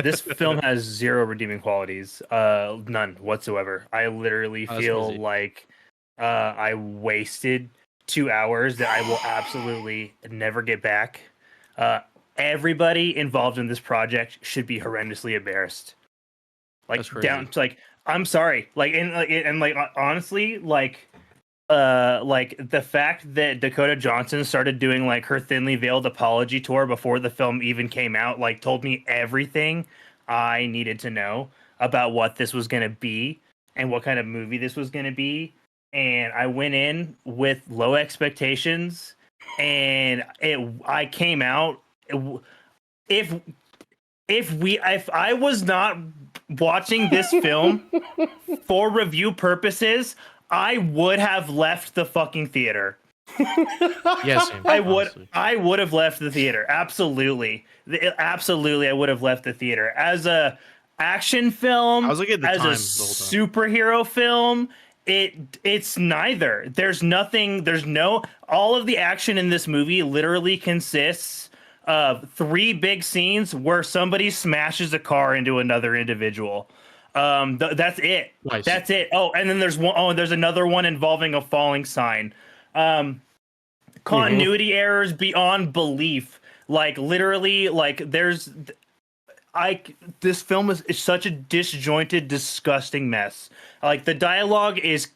[SPEAKER 3] This film has zero redeeming qualities. None whatsoever. I literally
[SPEAKER 2] Oh, that's
[SPEAKER 3] feel
[SPEAKER 2] crazy.
[SPEAKER 3] like I wasted 2 hours that I will absolutely never get back. Everybody involved in this project should be horrendously embarrassed. Like
[SPEAKER 2] That's crazy.
[SPEAKER 3] down to like, I'm sorry. Like honestly, like the fact that Dakota Johnson started doing like her thinly veiled apology tour before the film even came out, like told me everything I needed to know about what this was going to be and what kind of movie this was going to be. And I went in with low expectations, and I came out. If I was not watching this film for review purposes, I would have left the fucking theater.
[SPEAKER 2] Yes,
[SPEAKER 3] I would have left the theater. Absolutely. Absolutely, I would have left the theater. As a action film,
[SPEAKER 2] I was looking at the
[SPEAKER 3] as a
[SPEAKER 2] time the whole time.
[SPEAKER 3] superhero film, it's neither. There's nothing, all of the action in this movie literally consists of 3 big scenes where somebody smashes a car into another individual. That's it.
[SPEAKER 2] Nice.
[SPEAKER 3] That's it. Oh, and then there's another one involving a falling sign. Continuity errors beyond belief. Like literally, like this film is such a disjointed, disgusting mess. Like the dialogue is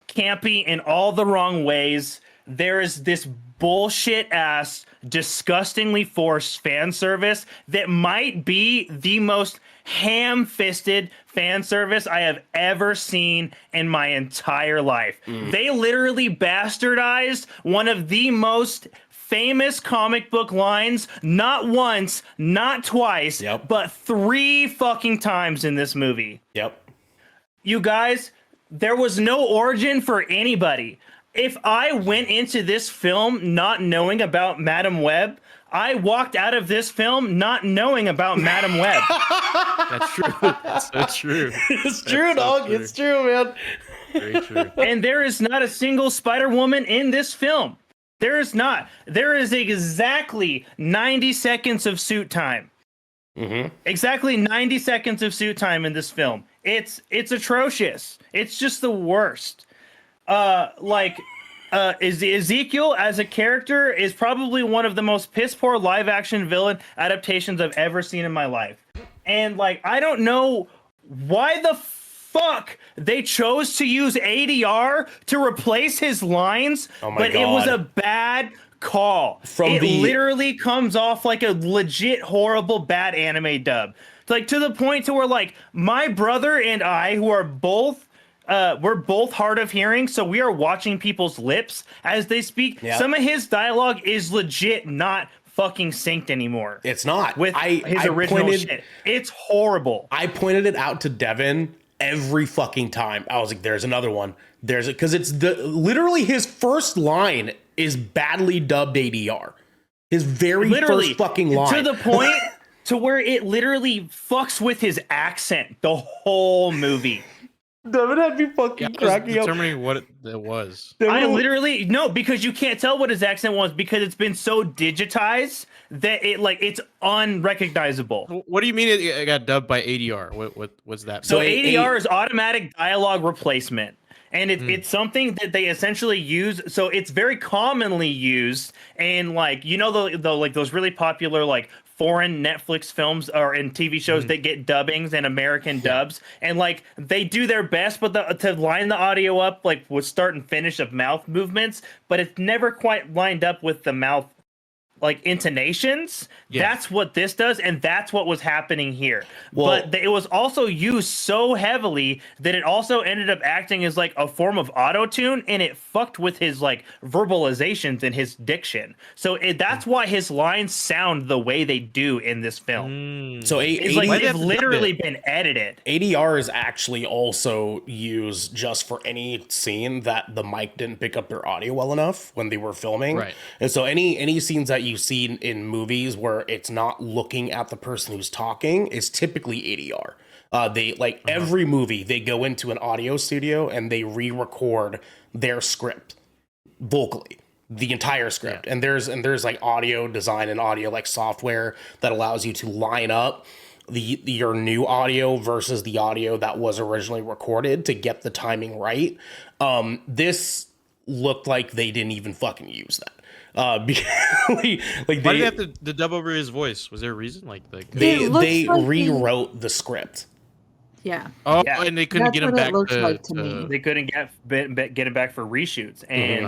[SPEAKER 3] campy in all the wrong ways. There is this bullshit ass, disgustingly forced fan service that might be the most ham-fisted fan service I have ever seen in my entire life. They literally bastardized one of the most famous comic book lines, not once, not twice, but 3 fucking times in this movie.
[SPEAKER 1] Yep.
[SPEAKER 3] You guys, there was no origin for anybody. If I went into this film not knowing about Madam Web, I walked out of this film not knowing about Madam Web.
[SPEAKER 2] That's true. That's so true.
[SPEAKER 1] It's true, dog.
[SPEAKER 2] true.
[SPEAKER 1] It's true, man.
[SPEAKER 2] Very true.
[SPEAKER 3] And there is not a single Spider-Woman in this film. There is not. There is exactly 90 seconds of suit time. Exactly 90 seconds of suit time in this film. It's atrocious. It's just the worst. Ezekiel as a character is probably one of the most piss poor live action villain adaptations I've ever seen in my life. And like, I don't know why the fuck they chose to use ADR to replace his lines, but it was a bad call. It literally comes off like a legit horrible bad anime dub. Like to the point to where like my brother and I, who are both we're both hard of hearing, so we are watching people's lips as they speak. Yep. Some of his dialogue is legit not fucking synced anymore.
[SPEAKER 1] It's not.
[SPEAKER 3] With his original shit. It's horrible.
[SPEAKER 1] I pointed it out to Devin every fucking time. I was like, there's another one. Because it's literally his first line is badly dubbed ADR. His very first fucking line.
[SPEAKER 3] To the point to where it literally fucks with his accent the whole movie.
[SPEAKER 1] Devin had me fucking cracking up.
[SPEAKER 2] Determining what it was.
[SPEAKER 3] I literally no, because you can't tell what his accent was because it's been so digitized that it's unrecognizable.
[SPEAKER 2] What do you mean it got dubbed by ADR? What's that?
[SPEAKER 3] So ADR is automatic dialogue replacement. And it's something that they essentially use. So it's very commonly used in like, you know, the like those really popular like foreign Netflix films or in TV shows that get dubbings and American dubs, and like they do their best, but to line the audio up like with start and finish of mouth movements, but it's never quite lined up with the mouth like intonations. That's what this does, and that's what was happening here. But it was also used so heavily that it also ended up acting as like a form of auto-tune, and it fucked with his like verbalizations and his diction. So that's why his lines sound the way they do in this film.
[SPEAKER 1] So
[SPEAKER 3] it's like they've literally been edited.
[SPEAKER 1] ADR is actually also used just for any scene that the mic didn't pick up their audio well enough when they were filming.
[SPEAKER 2] Right.
[SPEAKER 1] And so any scenes that you see in movies where it's not looking at the person who's talking is typically ADR. They like every movie they go into an audio studio and they re-record their script vocally, the entire script. And there's like audio design and audio like software that allows you to line up your new audio versus the audio that was originally recorded to get the timing right. This looked like they didn't even fucking use that. Like
[SPEAKER 2] why did they have to dub over his voice? Was there a reason? Like
[SPEAKER 1] they
[SPEAKER 4] like
[SPEAKER 1] rewrote the script.
[SPEAKER 4] Yeah.
[SPEAKER 2] Oh,
[SPEAKER 3] Yeah.
[SPEAKER 2] and they couldn't get him back
[SPEAKER 4] to me.
[SPEAKER 3] They couldn't get him back for reshoots, and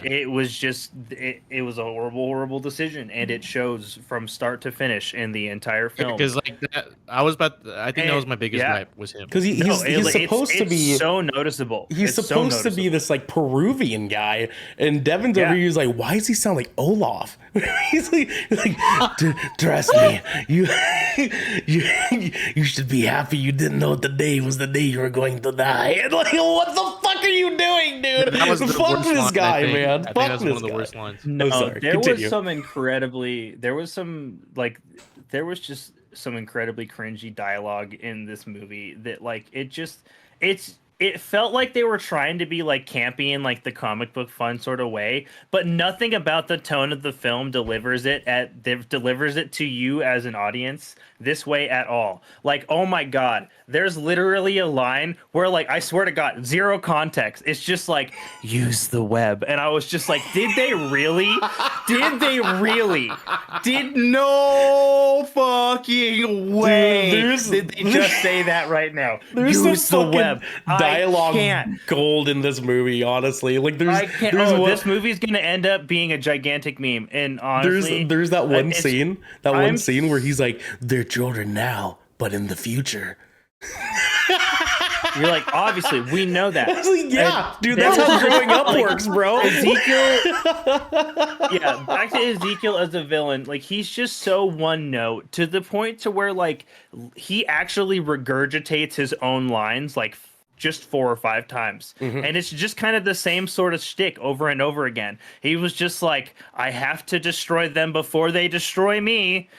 [SPEAKER 3] it was just it was a horrible decision, and it shows from start to finish in the entire film.
[SPEAKER 2] Because like that, I think that was my biggest gripe was him.
[SPEAKER 1] Because he's supposed to be
[SPEAKER 3] so noticeable.
[SPEAKER 1] He's supposed to be this like Peruvian guy, and Devin's over here is like, why does he sound like Olaf? he's like trust me, you should be happy you didn't know today was the day you were going to die. And like, what the fuck are you doing, dude?
[SPEAKER 2] That was the
[SPEAKER 1] Fuck
[SPEAKER 2] worst
[SPEAKER 1] this
[SPEAKER 2] line,
[SPEAKER 1] guy, man.
[SPEAKER 2] I think
[SPEAKER 1] Fuck
[SPEAKER 2] that's
[SPEAKER 1] this
[SPEAKER 2] one of the
[SPEAKER 1] guy.
[SPEAKER 2] worst lines.
[SPEAKER 3] No,
[SPEAKER 1] sorry.
[SPEAKER 3] there
[SPEAKER 1] Continue.
[SPEAKER 3] was just some incredibly cringy dialogue in this movie that like it felt like they were trying to be like campy in like the comic book fun sort of way, but nothing about the tone of the film delivers it to you as an audience this way at all. Like, oh my God, there's literally a line where like, I swear to God, zero context. It's just like, use the web. And I was just like, did they really? Did no fucking way did they just say that right now?
[SPEAKER 1] There's
[SPEAKER 3] Use
[SPEAKER 1] some
[SPEAKER 3] the web.
[SPEAKER 1] dialogue
[SPEAKER 3] I can't.
[SPEAKER 1] gold in this movie, honestly. Like
[SPEAKER 3] I can't. This movie's gonna end up being a gigantic meme. And honestly,
[SPEAKER 1] there's that one scene, where he's like, they're children now, but in the future.
[SPEAKER 3] You're like, obviously, we know that.
[SPEAKER 1] I was like, yeah, dude, that's how growing up works, bro.
[SPEAKER 3] Ezekiel, back to Ezekiel as a villain. Like, he's just so one note to the point to where, like, he actually regurgitates his own lines, like, just 4 or 5 times. And it's just kind of the same sort of shtick over and over again. He was just like, I have to destroy them before they destroy me.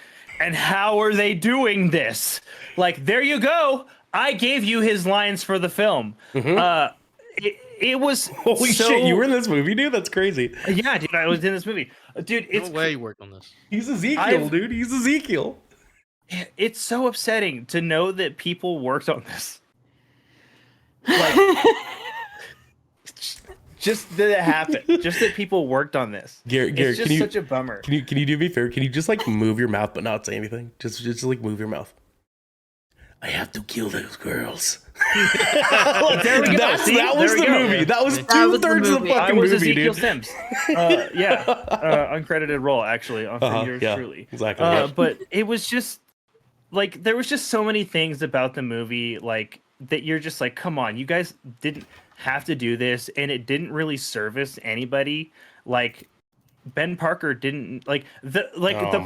[SPEAKER 3] And how are they doing this? Like, there you go. I gave you his lines for the film. It was
[SPEAKER 1] holy shit, you were in this movie, dude? That's crazy.
[SPEAKER 3] Yeah, dude, I was in this movie. Dude,
[SPEAKER 2] No way you worked on this.
[SPEAKER 1] He's Ezekiel, dude. He's Ezekiel.
[SPEAKER 3] It's so upsetting to know that people worked on this. Like, just that it happened. Just that people worked on this.
[SPEAKER 1] Garrett,
[SPEAKER 3] it's just such a bummer.
[SPEAKER 1] Can you do me a favor? Can you just like move your mouth but not say anything? Just like move your mouth. I have to kill those girls.
[SPEAKER 3] There we go.
[SPEAKER 1] That was the movie. That was 2/3 of the fucking
[SPEAKER 3] I was
[SPEAKER 1] movie,
[SPEAKER 3] Ezekiel
[SPEAKER 1] dude.
[SPEAKER 3] Sims. Uncredited role actually on yours truly.
[SPEAKER 1] Exactly.
[SPEAKER 3] But it was just like there was just so many things about the movie like that you're just like, come on, you guys didn't have to do this, and it didn't really service anybody. Like Ben Parker didn't the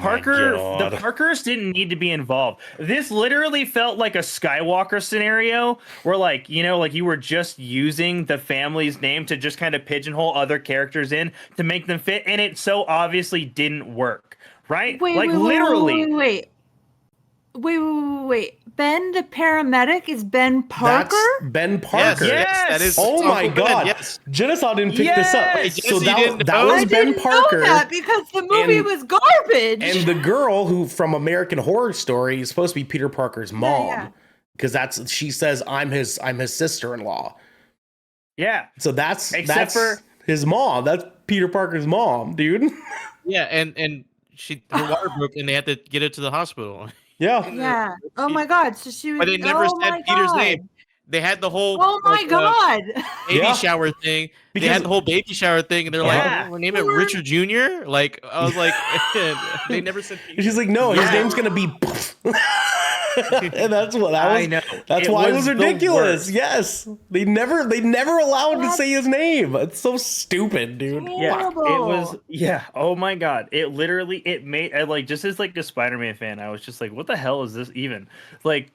[SPEAKER 3] Parkers didn't need to be involved. This literally felt like a Skywalker scenario where like you were just using the family's name to just kind of pigeonhole other characters in to make them fit, and it so obviously didn't work, right?
[SPEAKER 4] Wait. Ben the paramedic is Ben Parker?
[SPEAKER 1] That's Ben Parker.
[SPEAKER 3] Yes.
[SPEAKER 2] That is
[SPEAKER 1] Oh my
[SPEAKER 2] Uncle Ben,
[SPEAKER 1] God.
[SPEAKER 2] yes.
[SPEAKER 1] Genocide didn't pick this up.
[SPEAKER 3] Yes.
[SPEAKER 1] So
[SPEAKER 2] Jesse
[SPEAKER 1] that
[SPEAKER 2] didn't know.
[SPEAKER 1] was
[SPEAKER 4] I
[SPEAKER 1] Ben
[SPEAKER 4] didn't
[SPEAKER 1] Parker.
[SPEAKER 4] know that because the movie
[SPEAKER 1] And-
[SPEAKER 4] was garbage.
[SPEAKER 1] And the girl who from American Horror Story is supposed to be Peter Parker's mom.
[SPEAKER 4] yeah.
[SPEAKER 1] Because she says I'm his sister-in-law.
[SPEAKER 3] Yeah.
[SPEAKER 1] So that's
[SPEAKER 3] Except for
[SPEAKER 1] his mom. That's Peter Parker's mom, dude.
[SPEAKER 2] Yeah, and her water broke and they had to get it to the hospital.
[SPEAKER 1] Yeah.
[SPEAKER 4] Yeah. Oh my God. So she was.
[SPEAKER 2] But they never
[SPEAKER 4] oh
[SPEAKER 2] said
[SPEAKER 4] my
[SPEAKER 2] Peter's
[SPEAKER 4] God.
[SPEAKER 2] name. They had the whole
[SPEAKER 4] Oh my God.
[SPEAKER 2] baby
[SPEAKER 1] Yeah.
[SPEAKER 2] shower thing. They
[SPEAKER 1] Because-
[SPEAKER 2] had the whole baby shower thing, and they're
[SPEAKER 3] Yeah.
[SPEAKER 2] like, "We're name it Richard Jr." Like I was like, they never said. Peter.
[SPEAKER 1] And she's like, no, his
[SPEAKER 3] Yeah.
[SPEAKER 1] name's gonna be. And that's what that was.
[SPEAKER 3] I know.
[SPEAKER 1] That's
[SPEAKER 3] It
[SPEAKER 1] why it
[SPEAKER 3] was
[SPEAKER 1] was
[SPEAKER 3] the
[SPEAKER 1] ridiculous.
[SPEAKER 3] worst.
[SPEAKER 1] Yes, they never allowed to
[SPEAKER 4] That's-
[SPEAKER 1] say his name. It's so stupid, dude.
[SPEAKER 3] Yeah,
[SPEAKER 4] Terrible.
[SPEAKER 3] it was. Yeah. Oh my God. It literally. It made. I, like, just as like a Spider-Man fan, I was just like, what the hell is this even? Like,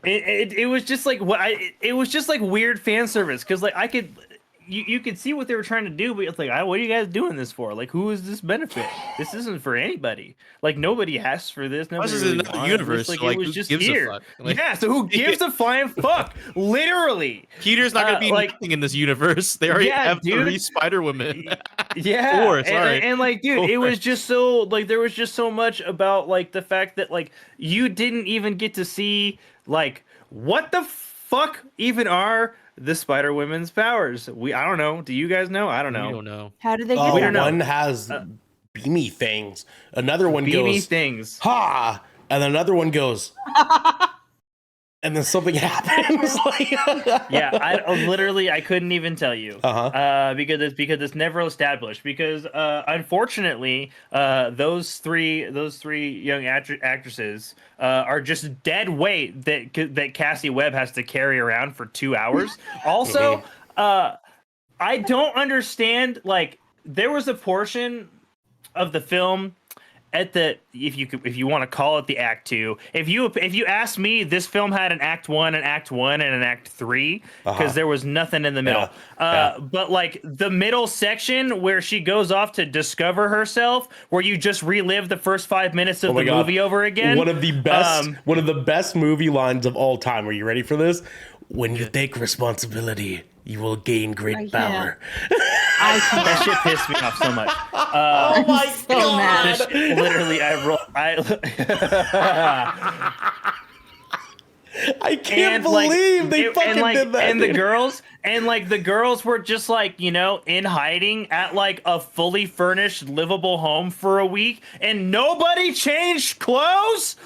[SPEAKER 3] it was just like what I. It was just like weird fan service because like I could. You could see what they were trying to do, but it's like, what are you guys doing this for? Like, who is this benefit? This isn't for anybody. Like, nobody asked for this. Nobody
[SPEAKER 2] This is
[SPEAKER 3] really
[SPEAKER 2] another
[SPEAKER 3] wanted
[SPEAKER 2] universe,
[SPEAKER 3] this.
[SPEAKER 2] so, like,
[SPEAKER 3] it was
[SPEAKER 2] who
[SPEAKER 3] just
[SPEAKER 2] gives a
[SPEAKER 3] here.
[SPEAKER 2] fuck? Like-
[SPEAKER 3] Yeah, so who gives a flying fuck? Literally.
[SPEAKER 2] Peter's not gonna be
[SPEAKER 3] like-
[SPEAKER 2] nothing in this universe. They already
[SPEAKER 3] Yeah,
[SPEAKER 2] have
[SPEAKER 3] dude.
[SPEAKER 2] 3 Spider Women.
[SPEAKER 3] Yeah,
[SPEAKER 2] Four, sorry.
[SPEAKER 3] and like, dude, it
[SPEAKER 2] Four.
[SPEAKER 3] was just so like there was just so much about like the fact that like you didn't even get to see like what the fuck even are the Spider Women's powers. I don't know. Do you guys know? I don't
[SPEAKER 2] I
[SPEAKER 3] know.
[SPEAKER 2] don't know.
[SPEAKER 4] How did they get
[SPEAKER 1] Oh,
[SPEAKER 3] We
[SPEAKER 4] there?
[SPEAKER 3] don't know.
[SPEAKER 1] one has beamy things. Another one
[SPEAKER 3] Beamy
[SPEAKER 1] goes
[SPEAKER 3] things.
[SPEAKER 1] ha, and another one goes, and then something happens. Like,
[SPEAKER 3] Yeah, I literally I couldn't even tell you. Because it's never established. Because unfortunately, those three young actresses are just dead weight that Cassie Webb has to carry around for 2 hours. Also, I don't understand. Like, there was a portion of the film at the if you want to call it the act 2. If you ask me, this film had an act 1, an act 1, and an act 3 because there was nothing in the middle. But like the middle section where she goes off to discover herself, where you just relive the first 5 minutes of
[SPEAKER 1] Oh my
[SPEAKER 3] the
[SPEAKER 1] God.
[SPEAKER 3] movie over again.
[SPEAKER 1] One of the best movie lines of all time. Are you ready for this? When you take responsibility, you will gain great
[SPEAKER 4] I
[SPEAKER 1] power.
[SPEAKER 3] That shit pissed me off so much.
[SPEAKER 1] Oh my
[SPEAKER 4] so mad.
[SPEAKER 3] This shit, literally,
[SPEAKER 1] I can't
[SPEAKER 3] and, like,
[SPEAKER 1] believe they
[SPEAKER 3] it-
[SPEAKER 1] fucking
[SPEAKER 3] and, like,
[SPEAKER 1] did that.
[SPEAKER 3] and the
[SPEAKER 1] dude.
[SPEAKER 3] girls were just like, you know, in hiding at like a fully furnished livable home for a week and nobody changed clothes.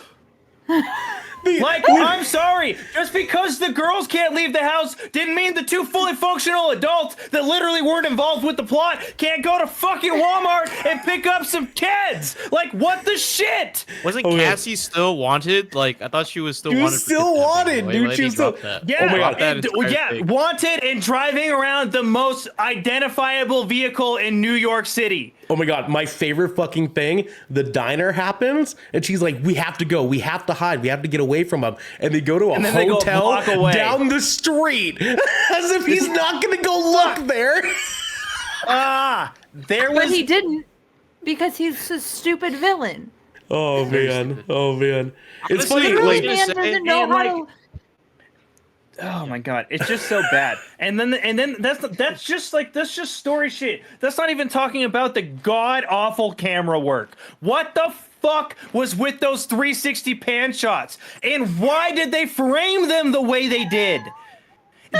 [SPEAKER 3] Like, I'm sorry, just because the girls can't leave the house didn't mean the 2 fully functional adults that literally weren't involved with the plot can't go to fucking Walmart and pick up some kids. Like, what the shit?
[SPEAKER 2] Wasn't
[SPEAKER 1] yeah.
[SPEAKER 2] Cassie still wanted? Like I thought she was still
[SPEAKER 1] She was
[SPEAKER 2] wanted. for
[SPEAKER 1] still
[SPEAKER 2] kidnapping.
[SPEAKER 1] wanted,
[SPEAKER 2] Why
[SPEAKER 1] dude.
[SPEAKER 2] did
[SPEAKER 1] She
[SPEAKER 2] he
[SPEAKER 1] was still-
[SPEAKER 2] drop that?
[SPEAKER 3] Yeah,
[SPEAKER 1] Oh my God.
[SPEAKER 2] That entire
[SPEAKER 3] yeah,
[SPEAKER 2] thing.
[SPEAKER 3] wanted and driving around the most identifiable vehicle in New York City.
[SPEAKER 1] Oh my God, my favorite fucking thing. The diner happens, and she's like, "We have to go. We have to hide. We have to get away from him." And they go to a
[SPEAKER 3] And then they go a
[SPEAKER 1] hotel
[SPEAKER 3] block away.
[SPEAKER 1] down the street, as if he's not gonna go look there.
[SPEAKER 3] There
[SPEAKER 4] But
[SPEAKER 3] was
[SPEAKER 4] he didn't because he's a stupid villain.
[SPEAKER 1] Oh man, oh man. It's
[SPEAKER 2] Honestly,
[SPEAKER 1] funny.
[SPEAKER 2] like-
[SPEAKER 1] Like,
[SPEAKER 4] Man
[SPEAKER 2] say-
[SPEAKER 4] doesn't know
[SPEAKER 3] and,
[SPEAKER 4] how
[SPEAKER 3] like,
[SPEAKER 4] to.
[SPEAKER 3] oh my god, it's just so bad. And then that's just story shit. That's not even talking about the god awful camera work. What the fuck was with those 360 pan shots? And why did they frame them the way they did?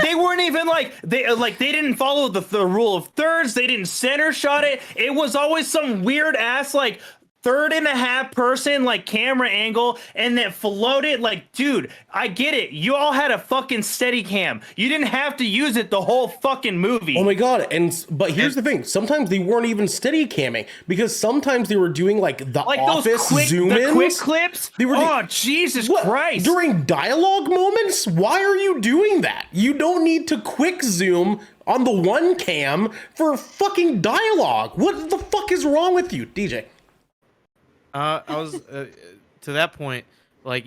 [SPEAKER 3] They weren't even they didn't follow the rule of thirds. They didn't center shot it. It was always some weird ass like third and a half person like camera angle, and that floated. Like, dude, I get it. You all had a fucking steady cam. You didn't have to use it the whole fucking movie.
[SPEAKER 1] oh my God. But here's the thing. Sometimes they weren't even steady camming because sometimes they were doing like the
[SPEAKER 3] like
[SPEAKER 1] office
[SPEAKER 3] those quick,
[SPEAKER 1] zoom
[SPEAKER 3] the
[SPEAKER 1] ins.
[SPEAKER 3] quick clips.
[SPEAKER 1] They were
[SPEAKER 3] oh Jesus
[SPEAKER 1] What?
[SPEAKER 3] Christ!
[SPEAKER 1] During dialogue moments? Why are you doing that? You don't need to quick zoom on the one cam for fucking dialogue. What the fuck is wrong with you, DJ?
[SPEAKER 2] I was to that point, like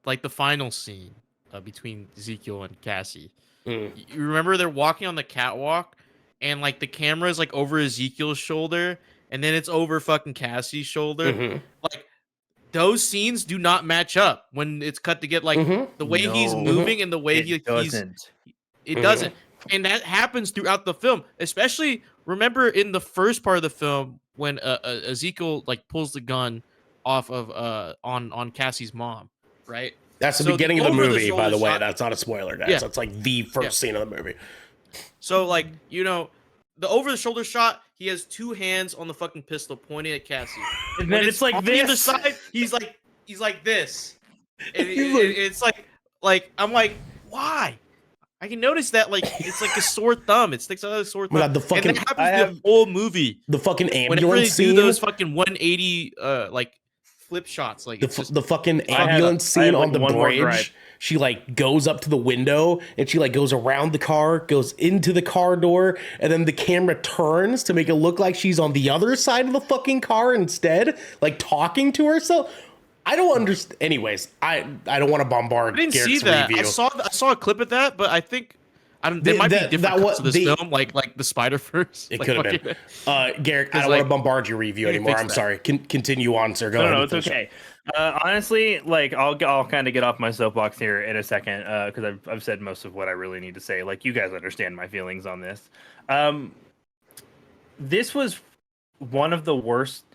[SPEAKER 2] like the final scene between Ezekiel and Cassie. You remember they're walking on the catwalk, and like the camera is like over Ezekiel's shoulder, and then it's over fucking Cassie's shoulder. Like those scenes do not match up when it's cut to get like the way he's
[SPEAKER 3] No.
[SPEAKER 2] moving and the way
[SPEAKER 3] It doesn't.
[SPEAKER 2] it doesn't. And that happens throughout the film. Especially remember in the first part of the film when Ezekiel like pulls the gun off of on Cassie's mom, right?
[SPEAKER 1] That's the
[SPEAKER 2] So the
[SPEAKER 1] beginning of the movie,
[SPEAKER 2] over-the-shoulder
[SPEAKER 1] by the way.
[SPEAKER 2] shot-
[SPEAKER 1] That's not a spoiler, guys.
[SPEAKER 2] Yeah.
[SPEAKER 1] That's like the first scene of the movie.
[SPEAKER 2] So like, the over the shoulder shot, he has two hands on the fucking pistol pointing at Cassie.
[SPEAKER 3] And
[SPEAKER 2] When
[SPEAKER 3] then it's like
[SPEAKER 2] on the other
[SPEAKER 3] this.
[SPEAKER 2] side, he's like this. And it's like I'm like, why? I can notice that it's like a sore thumb. It sticks out like a sore thumb.
[SPEAKER 1] God, the fucking-
[SPEAKER 2] and that happens the whole movie.
[SPEAKER 1] The fucking
[SPEAKER 2] Whenever
[SPEAKER 1] ambulance
[SPEAKER 2] they do
[SPEAKER 1] scene.
[SPEAKER 2] those fucking 180 like flip shots, like it's just
[SPEAKER 1] The fucking
[SPEAKER 3] I have-
[SPEAKER 1] ambulance
[SPEAKER 3] I have,
[SPEAKER 1] scene
[SPEAKER 3] like,
[SPEAKER 1] on the
[SPEAKER 3] one more gripe.
[SPEAKER 1] bridge. She like goes up to the window and she like goes around the car, goes into the car door, and then the camera turns to make it look like she's on the other side of the fucking car instead, like talking to herself. I don't understand. Anyways, I don't want to bombard
[SPEAKER 2] I didn't
[SPEAKER 1] Garrett's
[SPEAKER 2] see that.
[SPEAKER 1] review.
[SPEAKER 2] I saw a clip of that, but I think there might be different cuts of this film, like the Spider-Verse.
[SPEAKER 1] It could have been. Garrett, I don't want to bombard your review anymore. I'm sorry. Continue on, sir. Go ahead.
[SPEAKER 3] No, it's okay. Honestly, like I'll kind of get off my soapbox here in a second because I've said most of what I really need to say. Like you guys understand my feelings on this. This was one of the worst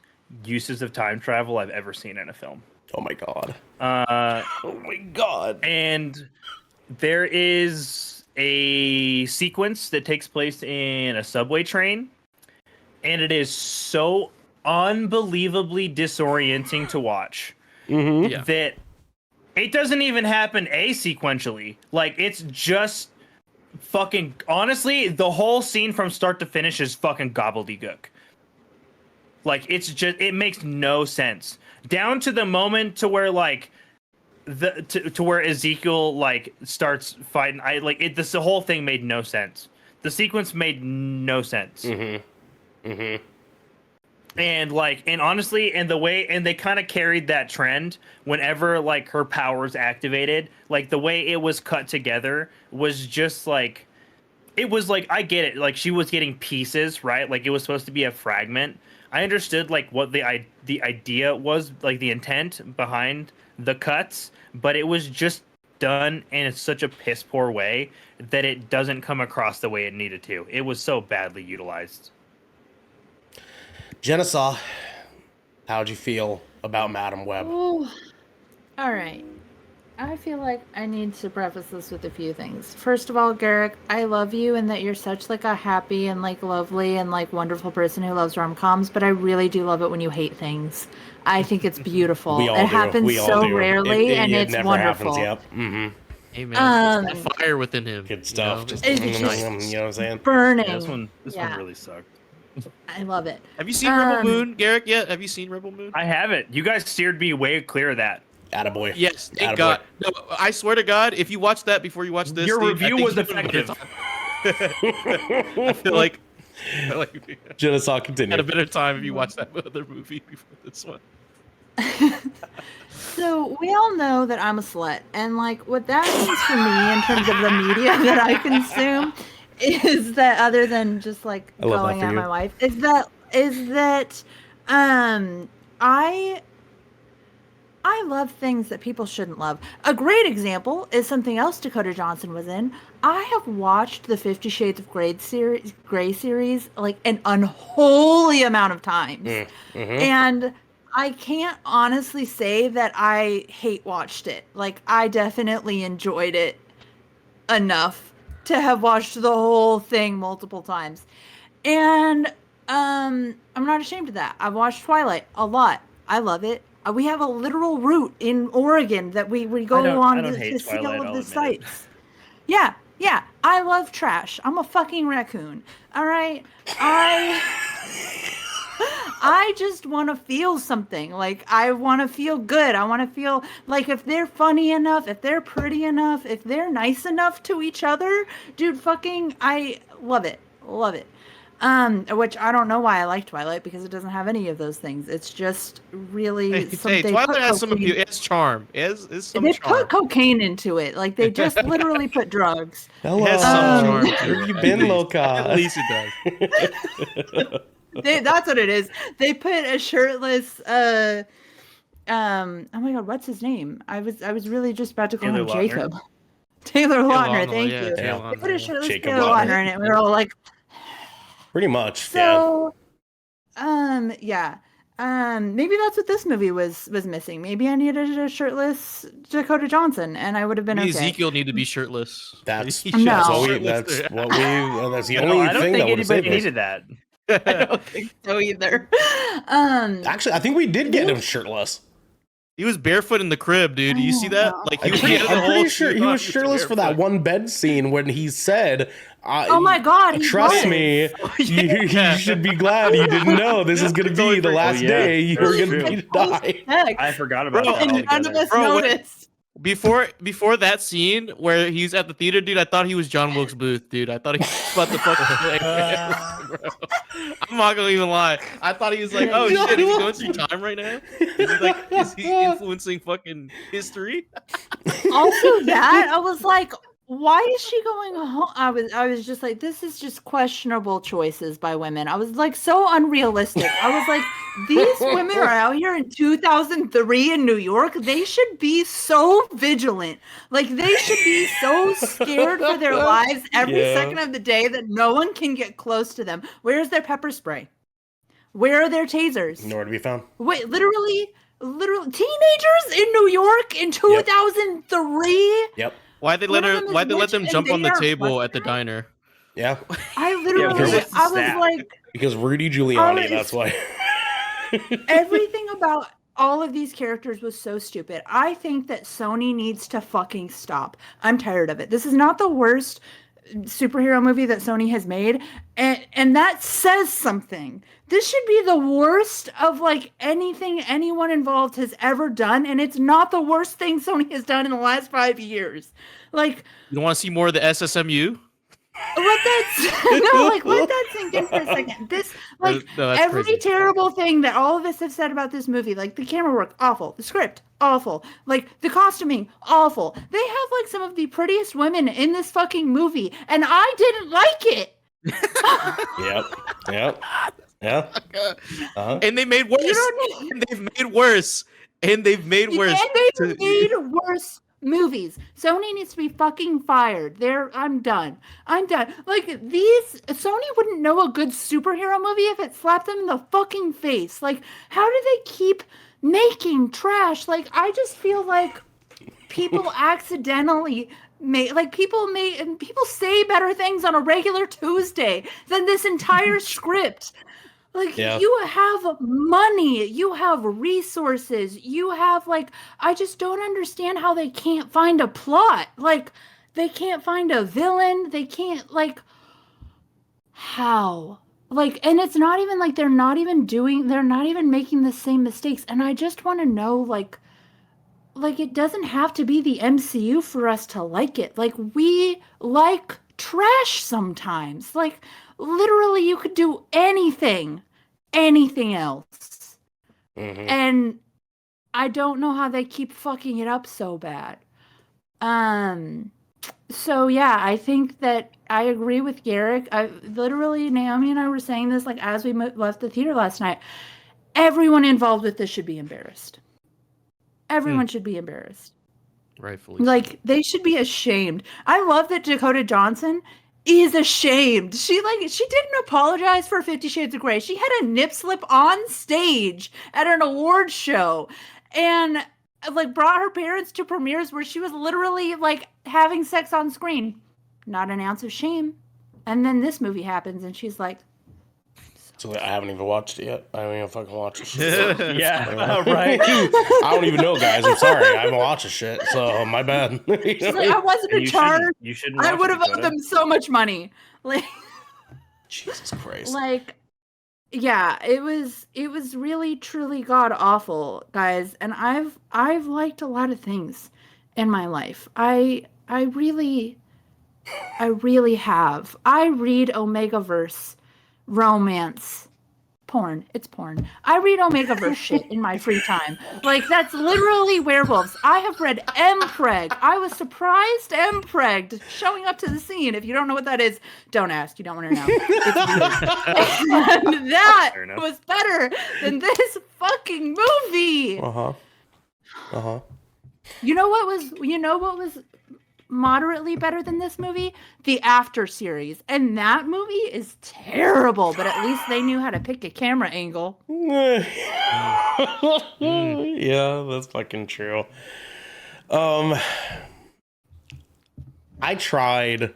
[SPEAKER 3] uses of time travel I've ever seen in a film.
[SPEAKER 1] Oh my god.
[SPEAKER 3] Oh my god. And there is a sequence that takes place in a subway train, and it is so unbelievably disorienting to watch that it doesn't even happen asequentially. Like it's just fucking honestly, the whole scene from start to finish is fucking gobbledygook. Like it's just it makes no sense. Down to the moment to where like to where Ezekiel like starts fighting. The whole thing made no sense. The sequence made no sense. And honestly, and the way and they kind of carried that trend whenever like her powers activated, like the way it was cut together was just like it was like I get it, like she was getting pieces, right? Like it was supposed to be a fragment. I understood like what the idea was, like the intent behind the cuts, but it was just done in such a piss poor way that it doesn't come across the way it needed to. It was so badly utilized.
[SPEAKER 1] Genesaw, how'd you feel about Madam Web?
[SPEAKER 4] Ooh. All right. I feel like I need to preface this with a few things. First of all, Garrick, I love you and that you're such like a happy and like lovely and like wonderful person who loves rom-coms, but I really do love it when you hate things. I think it's beautiful.
[SPEAKER 1] We all
[SPEAKER 4] it
[SPEAKER 1] do.
[SPEAKER 4] happens
[SPEAKER 1] We all
[SPEAKER 4] so
[SPEAKER 1] do.
[SPEAKER 4] rarely and
[SPEAKER 1] it
[SPEAKER 4] it's
[SPEAKER 1] never
[SPEAKER 4] wonderful.
[SPEAKER 1] Happens, yep. Mm-hmm.
[SPEAKER 2] Hey man, there's that fire within him.
[SPEAKER 1] Good stuff.
[SPEAKER 2] Just,
[SPEAKER 4] It's
[SPEAKER 1] you know
[SPEAKER 4] just
[SPEAKER 1] what I'm saying?
[SPEAKER 4] Burning.
[SPEAKER 3] Yeah, this one really sucked.
[SPEAKER 4] I love it.
[SPEAKER 2] have you seen Rebel Moon, Garrick? Yet? Have you seen Rebel Moon?
[SPEAKER 3] I haven't. You guys steered me way clear of that.
[SPEAKER 1] Attaboy.
[SPEAKER 2] Yes, thank
[SPEAKER 1] Attaboy.
[SPEAKER 2] God. No, I swear to God, if you watch that before you watch this,
[SPEAKER 3] Your
[SPEAKER 2] Steve,
[SPEAKER 3] review
[SPEAKER 2] I think
[SPEAKER 3] was
[SPEAKER 2] you have a better
[SPEAKER 3] effective.
[SPEAKER 2] time. I feel like
[SPEAKER 1] Genesaw, continue.
[SPEAKER 2] had a better time if you watched that other movie before this one.
[SPEAKER 4] So we all know that I'm a slut, and like what that means for me in terms of the media that I consume is that other than just like
[SPEAKER 1] I love that
[SPEAKER 4] going
[SPEAKER 1] for
[SPEAKER 4] at
[SPEAKER 1] you.
[SPEAKER 4] my wife is that I love things that people shouldn't love. A great example is something else Dakota Johnson was in. I have watched the 50 Shades of Grey series like an unholy amount of times. And I can't honestly say that I hate watched it. Like I definitely enjoyed it enough to have watched the whole thing multiple times. And I'm not ashamed of that. I've watched Twilight a lot. I love it. We have a literal route in Oregon that we go on to see all of the sites. Yeah. I love trash. I'm a fucking raccoon. All right. I just want to feel something. Like I want to feel good. I want to feel like if they're funny enough, if they're pretty enough, if they're nice enough to each other, dude, fucking, I love it. Love it. Which I don't know why I like Twilight because it doesn't have any of those things. It's just really
[SPEAKER 2] Hey, Twilight has some appeal. It's charm. It's some
[SPEAKER 4] they
[SPEAKER 2] charm.
[SPEAKER 4] put cocaine into it. Like they just literally put drugs.
[SPEAKER 1] Hello.
[SPEAKER 2] It has some charm.
[SPEAKER 1] Where have you been, Loca?
[SPEAKER 2] At least it does.
[SPEAKER 4] That's what it is. They put a shirtless oh my god, what's his name? I was really just about to call
[SPEAKER 3] Taylor
[SPEAKER 4] him
[SPEAKER 3] Lautner.
[SPEAKER 4] Jacob. Taylor Lautner,
[SPEAKER 2] Lautner,
[SPEAKER 4] thank
[SPEAKER 2] yeah,
[SPEAKER 4] you.
[SPEAKER 2] Taylor
[SPEAKER 4] They put a
[SPEAKER 2] Lautner.
[SPEAKER 4] shirtless
[SPEAKER 1] Jacob
[SPEAKER 4] Taylor
[SPEAKER 1] Lautner.
[SPEAKER 4] Lautner in it. We were all like,
[SPEAKER 1] Pretty much.
[SPEAKER 4] so yeah. Maybe that's what this movie was missing. Maybe I needed a shirtless Dakota Johnson, and I would have been
[SPEAKER 2] Me,
[SPEAKER 4] okay.
[SPEAKER 2] Ezekiel need to be shirtless.
[SPEAKER 1] That's
[SPEAKER 2] He
[SPEAKER 4] No.
[SPEAKER 2] should
[SPEAKER 1] that's
[SPEAKER 2] be
[SPEAKER 1] what we
[SPEAKER 2] shirtless.
[SPEAKER 1] that's the
[SPEAKER 3] No,
[SPEAKER 1] only
[SPEAKER 3] I don't
[SPEAKER 1] thing
[SPEAKER 3] think
[SPEAKER 1] that would have saved
[SPEAKER 3] anybody
[SPEAKER 1] us.
[SPEAKER 3] needed that.
[SPEAKER 4] I don't think so either.
[SPEAKER 1] Actually, I think we did get him shirtless.
[SPEAKER 2] He was barefoot in the crib, dude. You see that? Like he
[SPEAKER 1] I'm
[SPEAKER 2] was
[SPEAKER 1] pretty,
[SPEAKER 2] getting the
[SPEAKER 1] I'm pretty
[SPEAKER 2] whole
[SPEAKER 1] sure he
[SPEAKER 2] suit on,
[SPEAKER 1] was shirtless for that
[SPEAKER 2] barefoot.
[SPEAKER 1] one bed scene when he said,
[SPEAKER 4] Oh my God, he
[SPEAKER 1] trust
[SPEAKER 4] was.
[SPEAKER 1] me,
[SPEAKER 2] Yeah.
[SPEAKER 1] you should be glad you didn't know this is going to be the last
[SPEAKER 3] yeah,
[SPEAKER 1] day you're
[SPEAKER 3] that's
[SPEAKER 1] going to
[SPEAKER 3] true.
[SPEAKER 1] be to die.
[SPEAKER 3] I forgot about
[SPEAKER 2] Bro,
[SPEAKER 3] that
[SPEAKER 4] And none of
[SPEAKER 3] altogether.
[SPEAKER 4] us
[SPEAKER 2] Bro, what-
[SPEAKER 4] noticed.
[SPEAKER 2] Before that scene where he's at the theater, dude, I thought he was John Wilkes Booth, dude. I thought he was about to fucking play. Bro. I'm not gonna even lie. I thought he was like, oh
[SPEAKER 1] John
[SPEAKER 2] shit, is he going
[SPEAKER 1] Wilkes
[SPEAKER 2] through time right now? Is he influencing fucking history?
[SPEAKER 4] Also, that I was like, why is she going home? I was just like, this is just questionable choices by women. I was like, so unrealistic. I was like, these women are out here in 2003 in New York. They should be so vigilant. Like they should be so scared for their lives every
[SPEAKER 1] Yeah.
[SPEAKER 4] second of the day that no one can get close to them. Where's their pepper spray? Where are their tasers?
[SPEAKER 1] Nowhere to be found.
[SPEAKER 4] Wait, literally teenagers in New York in 2003?
[SPEAKER 1] Yep.
[SPEAKER 2] Why'd they
[SPEAKER 4] One of them is
[SPEAKER 2] let
[SPEAKER 4] rich
[SPEAKER 2] them
[SPEAKER 4] and
[SPEAKER 2] jump on
[SPEAKER 4] they
[SPEAKER 2] the
[SPEAKER 4] are
[SPEAKER 2] table at the
[SPEAKER 4] busted.
[SPEAKER 2] diner?
[SPEAKER 1] Yeah.
[SPEAKER 4] I literally,
[SPEAKER 3] because it's
[SPEAKER 4] I was
[SPEAKER 3] sad.
[SPEAKER 4] like,
[SPEAKER 1] Because Rudy Giuliani,
[SPEAKER 4] was-
[SPEAKER 1] that's why.
[SPEAKER 4] everything about all of these characters was so stupid. I think that Sony needs to fucking stop. I'm tired of it. This is not the worst superhero movie that Sony has made, and that says something. This should be the worst of like anything anyone involved has ever done, and it's not the worst thing Sony has done in the last 5 years. Like,
[SPEAKER 2] You want to see more of the SSMU?
[SPEAKER 4] let that sink in for a second. This, like,
[SPEAKER 2] No, that's
[SPEAKER 4] every
[SPEAKER 2] crazy.
[SPEAKER 4] terrible thing that all of us have said about this movie, like the camera work, awful, the script, awful, like the costuming, awful. They have like some of the prettiest women in this fucking movie, and I didn't like it.
[SPEAKER 1] Yep. Yeah. Uh-huh.
[SPEAKER 2] And they made worse.
[SPEAKER 4] You don't need-
[SPEAKER 2] And they've made worse. And they've made worse.
[SPEAKER 4] And they've made worse movies. Sony needs to be fucking fired. I'm done. Like Sony wouldn't know a good superhero movie if it slapped them in the fucking face. Like, how do they keep making trash? Like, I just feel like people accidentally people say better things on a regular Tuesday than this entire script. Like,
[SPEAKER 1] Yeah.
[SPEAKER 4] you have money, you have resources, you have, like, I just don't understand how they can't find a plot. Like, they can't find a villain. They can't, like, how? Like, and it's not even like they're not even making the same mistakes. And I just want to know, like, it doesn't have to be the MCU for us to like it. Like, we like trash sometimes. Like, literally, you could do anything else.
[SPEAKER 1] Mhm.
[SPEAKER 4] And I don't know how they keep fucking it up so bad. So yeah, I think that I agree with Garrick. Naomi and I were saying this, like, as we left the theater last night. Everyone involved with this should be embarrassed. Everyone should be embarrassed.
[SPEAKER 2] Rightfully.
[SPEAKER 4] Like, they should be ashamed. I love that Dakota Johnson is ashamed. She didn't apologize for 50 Shades of Grey. She had a nip slip on stage at an award show and, like, brought her parents to premieres where she was literally, like, having sex on screen. Not an ounce of shame. And then this movie happens and she's like,
[SPEAKER 1] So I haven't even watched it yet. I haven't even fucking watched it.
[SPEAKER 3] Yeah, right.
[SPEAKER 1] I don't even know, guys. I'm sorry. I haven't watched the shit, so my bad.
[SPEAKER 4] she's like, I wasn't in charge.
[SPEAKER 3] You shouldn't.
[SPEAKER 4] I
[SPEAKER 3] watch
[SPEAKER 4] would
[SPEAKER 3] it,
[SPEAKER 4] have owed
[SPEAKER 3] Dakota.
[SPEAKER 4] them so much money. Like,
[SPEAKER 1] Jesus Christ.
[SPEAKER 4] like, yeah, it was really truly god awful, guys. And I've liked a lot of things in my life. I really have. I read Omegaverse romance porn. It's porn. I read Omegaverse shit in my free time. Like, that's literally werewolves. I have read Mpreg. I was surprised Mpreg showing up to the scene. If you don't know what that is, don't ask. You don't want to know. It's weird. And that
[SPEAKER 3] Fair enough.
[SPEAKER 4] was better than this fucking movie.
[SPEAKER 1] Uh-huh. Uh-huh.
[SPEAKER 4] You know what was moderately better than this movie, the After series. And that movie is terrible, but at least they knew how to pick a camera angle.
[SPEAKER 1] Yeah, that's fucking true. I tried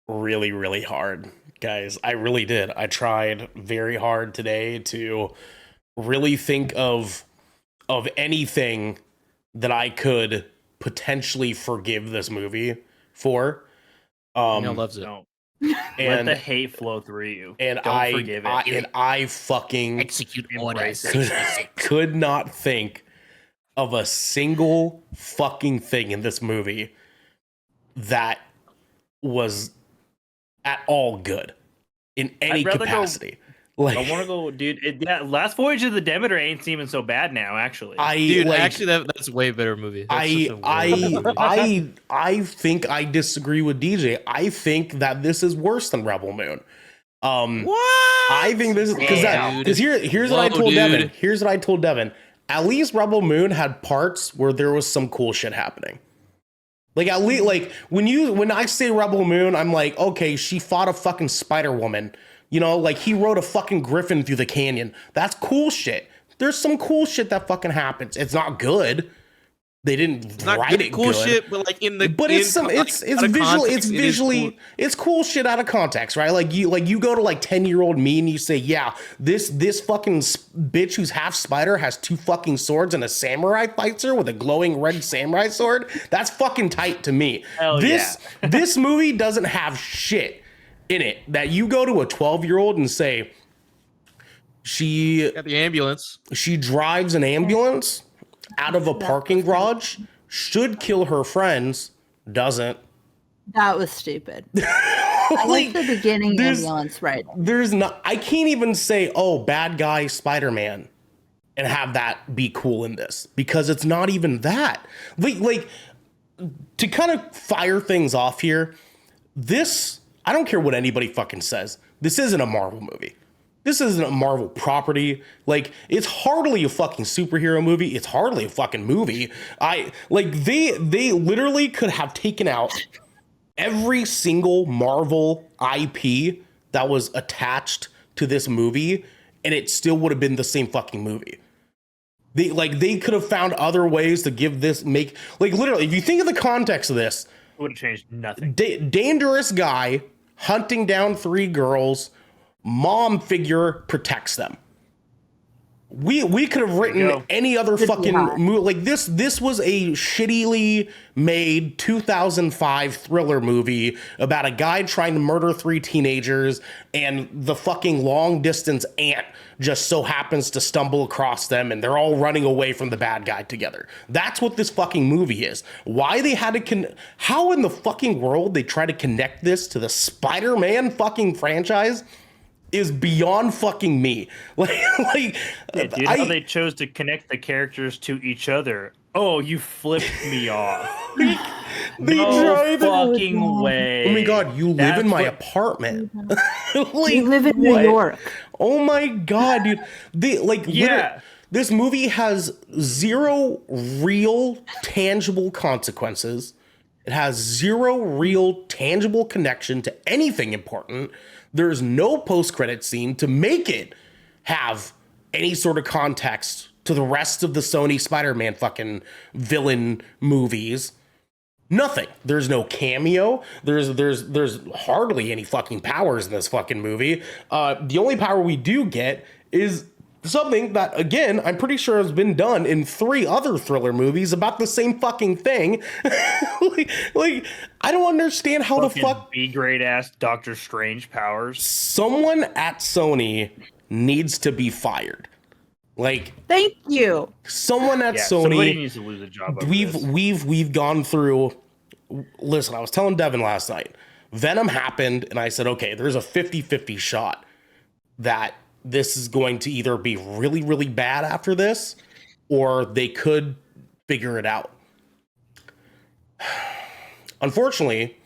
[SPEAKER 1] really, really hard, guys. I really did. I tried very hard today to really think of anything that I could potentially forgive this movie for.
[SPEAKER 2] Loves it.
[SPEAKER 3] No.
[SPEAKER 1] And
[SPEAKER 3] Let the hate flow through you.
[SPEAKER 1] and
[SPEAKER 3] Don't forgive it.
[SPEAKER 1] I fucking
[SPEAKER 2] Execute
[SPEAKER 3] Embrace
[SPEAKER 2] orders.
[SPEAKER 1] could not think of a single fucking thing in this movie that was at all good in any
[SPEAKER 3] I'd rather go-
[SPEAKER 1] capacity. Like,
[SPEAKER 3] I want to go, dude. Last Voyage of the Demeter ain't seeming so bad now, actually.
[SPEAKER 2] Dude, actually, that's a way better movie. That's such a way better movie.
[SPEAKER 1] I think I disagree with DJ. I think that this is worse than Rebel Moon.
[SPEAKER 2] What?
[SPEAKER 1] I think this is because here's what I told Devin. Here's what I told Devin. At least Rebel Moon had parts where there was some cool shit happening. Like at least like when I say Rebel Moon, I'm like, okay, she fought a fucking Spider Woman. You know, like he rode a fucking griffin through the canyon. That's cool shit. There's some cool shit that fucking happens. It's not good. They didn't write it
[SPEAKER 2] cool
[SPEAKER 1] good.
[SPEAKER 2] shit, but like
[SPEAKER 1] it's cool shit out of context, right? Like you go to like 10-year-old me and you say, yeah, this fucking bitch who's half spider has 2 fucking swords and a samurai fights her with a glowing red samurai sword. That's fucking tight to me.
[SPEAKER 3] Hell
[SPEAKER 1] This movie doesn't have shit in it that you go to a 12-year-old and say she
[SPEAKER 2] got the ambulance.
[SPEAKER 1] She drives an ambulance out of a parking garage, should kill her friends, doesn't.
[SPEAKER 4] That was stupid. I like the beginning ambulance, right?
[SPEAKER 1] I can't even say, oh, bad guy Spider-Man and have that be cool in this because it's not even that. Like to kind of fire things off here, I don't care what anybody fucking says. This isn't a Marvel movie. This isn't a Marvel property. Like, it's hardly a fucking superhero movie. It's hardly a fucking movie. They literally could have taken out every single Marvel IP that was attached to this movie, and it still would have been the same fucking movie. They could have found other ways to literally, if you think of the context of this,
[SPEAKER 3] it would have changed nothing.
[SPEAKER 1] Dangerous guy hunting down 3 girls. Mom figure protects them. We could have written any other fucking movie. Like this was a shittily made 2005 thriller movie about a guy trying to murder 3 teenagers, and the fucking long distance aunt just so happens to stumble across them, and they're all running away from the bad guy together. That's what this fucking movie is. Why they had to how in the fucking world they try to connect this to the Spider-Man fucking franchise is beyond fucking me.
[SPEAKER 3] How they chose to connect the characters to each other. Oh, you flipped me off. No fucking way.
[SPEAKER 1] Oh my god, you live in my apartment.
[SPEAKER 4] You live in New York.
[SPEAKER 1] Oh my god, dude. This movie has 0 real tangible consequences. It has 0 real tangible connection to anything important. There's no post-credit scene to make it have any sort of context to the rest of the Sony Spider-Man fucking villain movies. Nothing. There's no cameo. There's hardly any fucking powers in this fucking movie. The only power we do get is something that, again, I'm pretty sure has been done in 3 other thriller movies about the same fucking thing. like, I don't understand how the fuck
[SPEAKER 3] B-grade ass Doctor Strange powers.
[SPEAKER 1] Someone at Sony needs to be fired. Like,
[SPEAKER 4] thank you.
[SPEAKER 1] Someone at Sony.
[SPEAKER 3] Somebody needs to lose a job.
[SPEAKER 1] We've gone through. Listen, I was telling Devin last night. Venom happened, and I said, okay, there's a 50-50 shot that this is going to either be really, really bad after this, or they could figure it out. Unfortunately,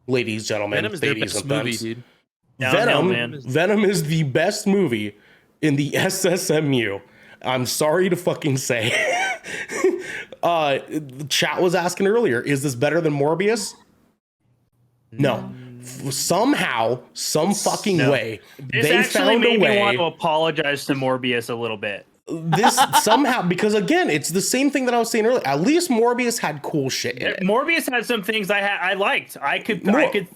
[SPEAKER 1] ladies, gentlemen,
[SPEAKER 2] Venom is their
[SPEAKER 1] ladies,
[SPEAKER 2] best
[SPEAKER 1] and
[SPEAKER 2] movie,
[SPEAKER 1] thumbs,
[SPEAKER 2] dude.
[SPEAKER 1] Venom is the best movie in the SSMU. I'm sorry to fucking say. The chat was asking earlier, is this better than Morbius? No. Somehow, some fucking way,
[SPEAKER 3] This
[SPEAKER 1] they
[SPEAKER 3] actually
[SPEAKER 1] found
[SPEAKER 3] made
[SPEAKER 1] a
[SPEAKER 3] me
[SPEAKER 1] way.
[SPEAKER 3] want to apologize to Morbius a little bit.
[SPEAKER 1] This somehow, because again, it's the same thing that I was saying earlier. At least Morbius had cool shit in it.
[SPEAKER 3] Morbius had some things I liked. I could.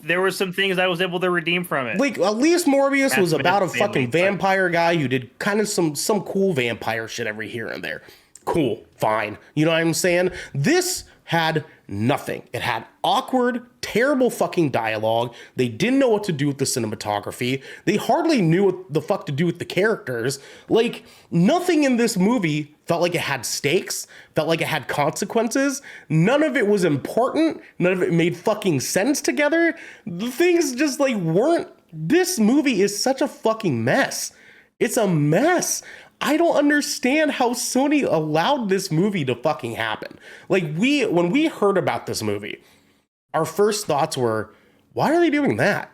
[SPEAKER 3] There were some things I was able to redeem from it.
[SPEAKER 1] Like, at least Morbius
[SPEAKER 3] That's
[SPEAKER 1] was
[SPEAKER 3] what
[SPEAKER 1] about a
[SPEAKER 3] it's
[SPEAKER 1] fucking
[SPEAKER 3] mainly, but-
[SPEAKER 1] vampire guy who did kind of some cool vampire shit every here and there. Cool, fine. You know what I'm saying? This had nothing. It had awkward, terrible fucking dialogue. They didn't know what to do with the cinematography. They hardly knew what the fuck to do with the characters. Like, nothing in this movie felt like it had stakes, felt like it had consequences. None of it was important. None of it made fucking sense together. The things just like weren't. This movie is such a fucking mess. It's a mess. I don't understand how Sony allowed this movie to fucking happen. Like, when we heard about this movie, our first thoughts were, why are they doing that?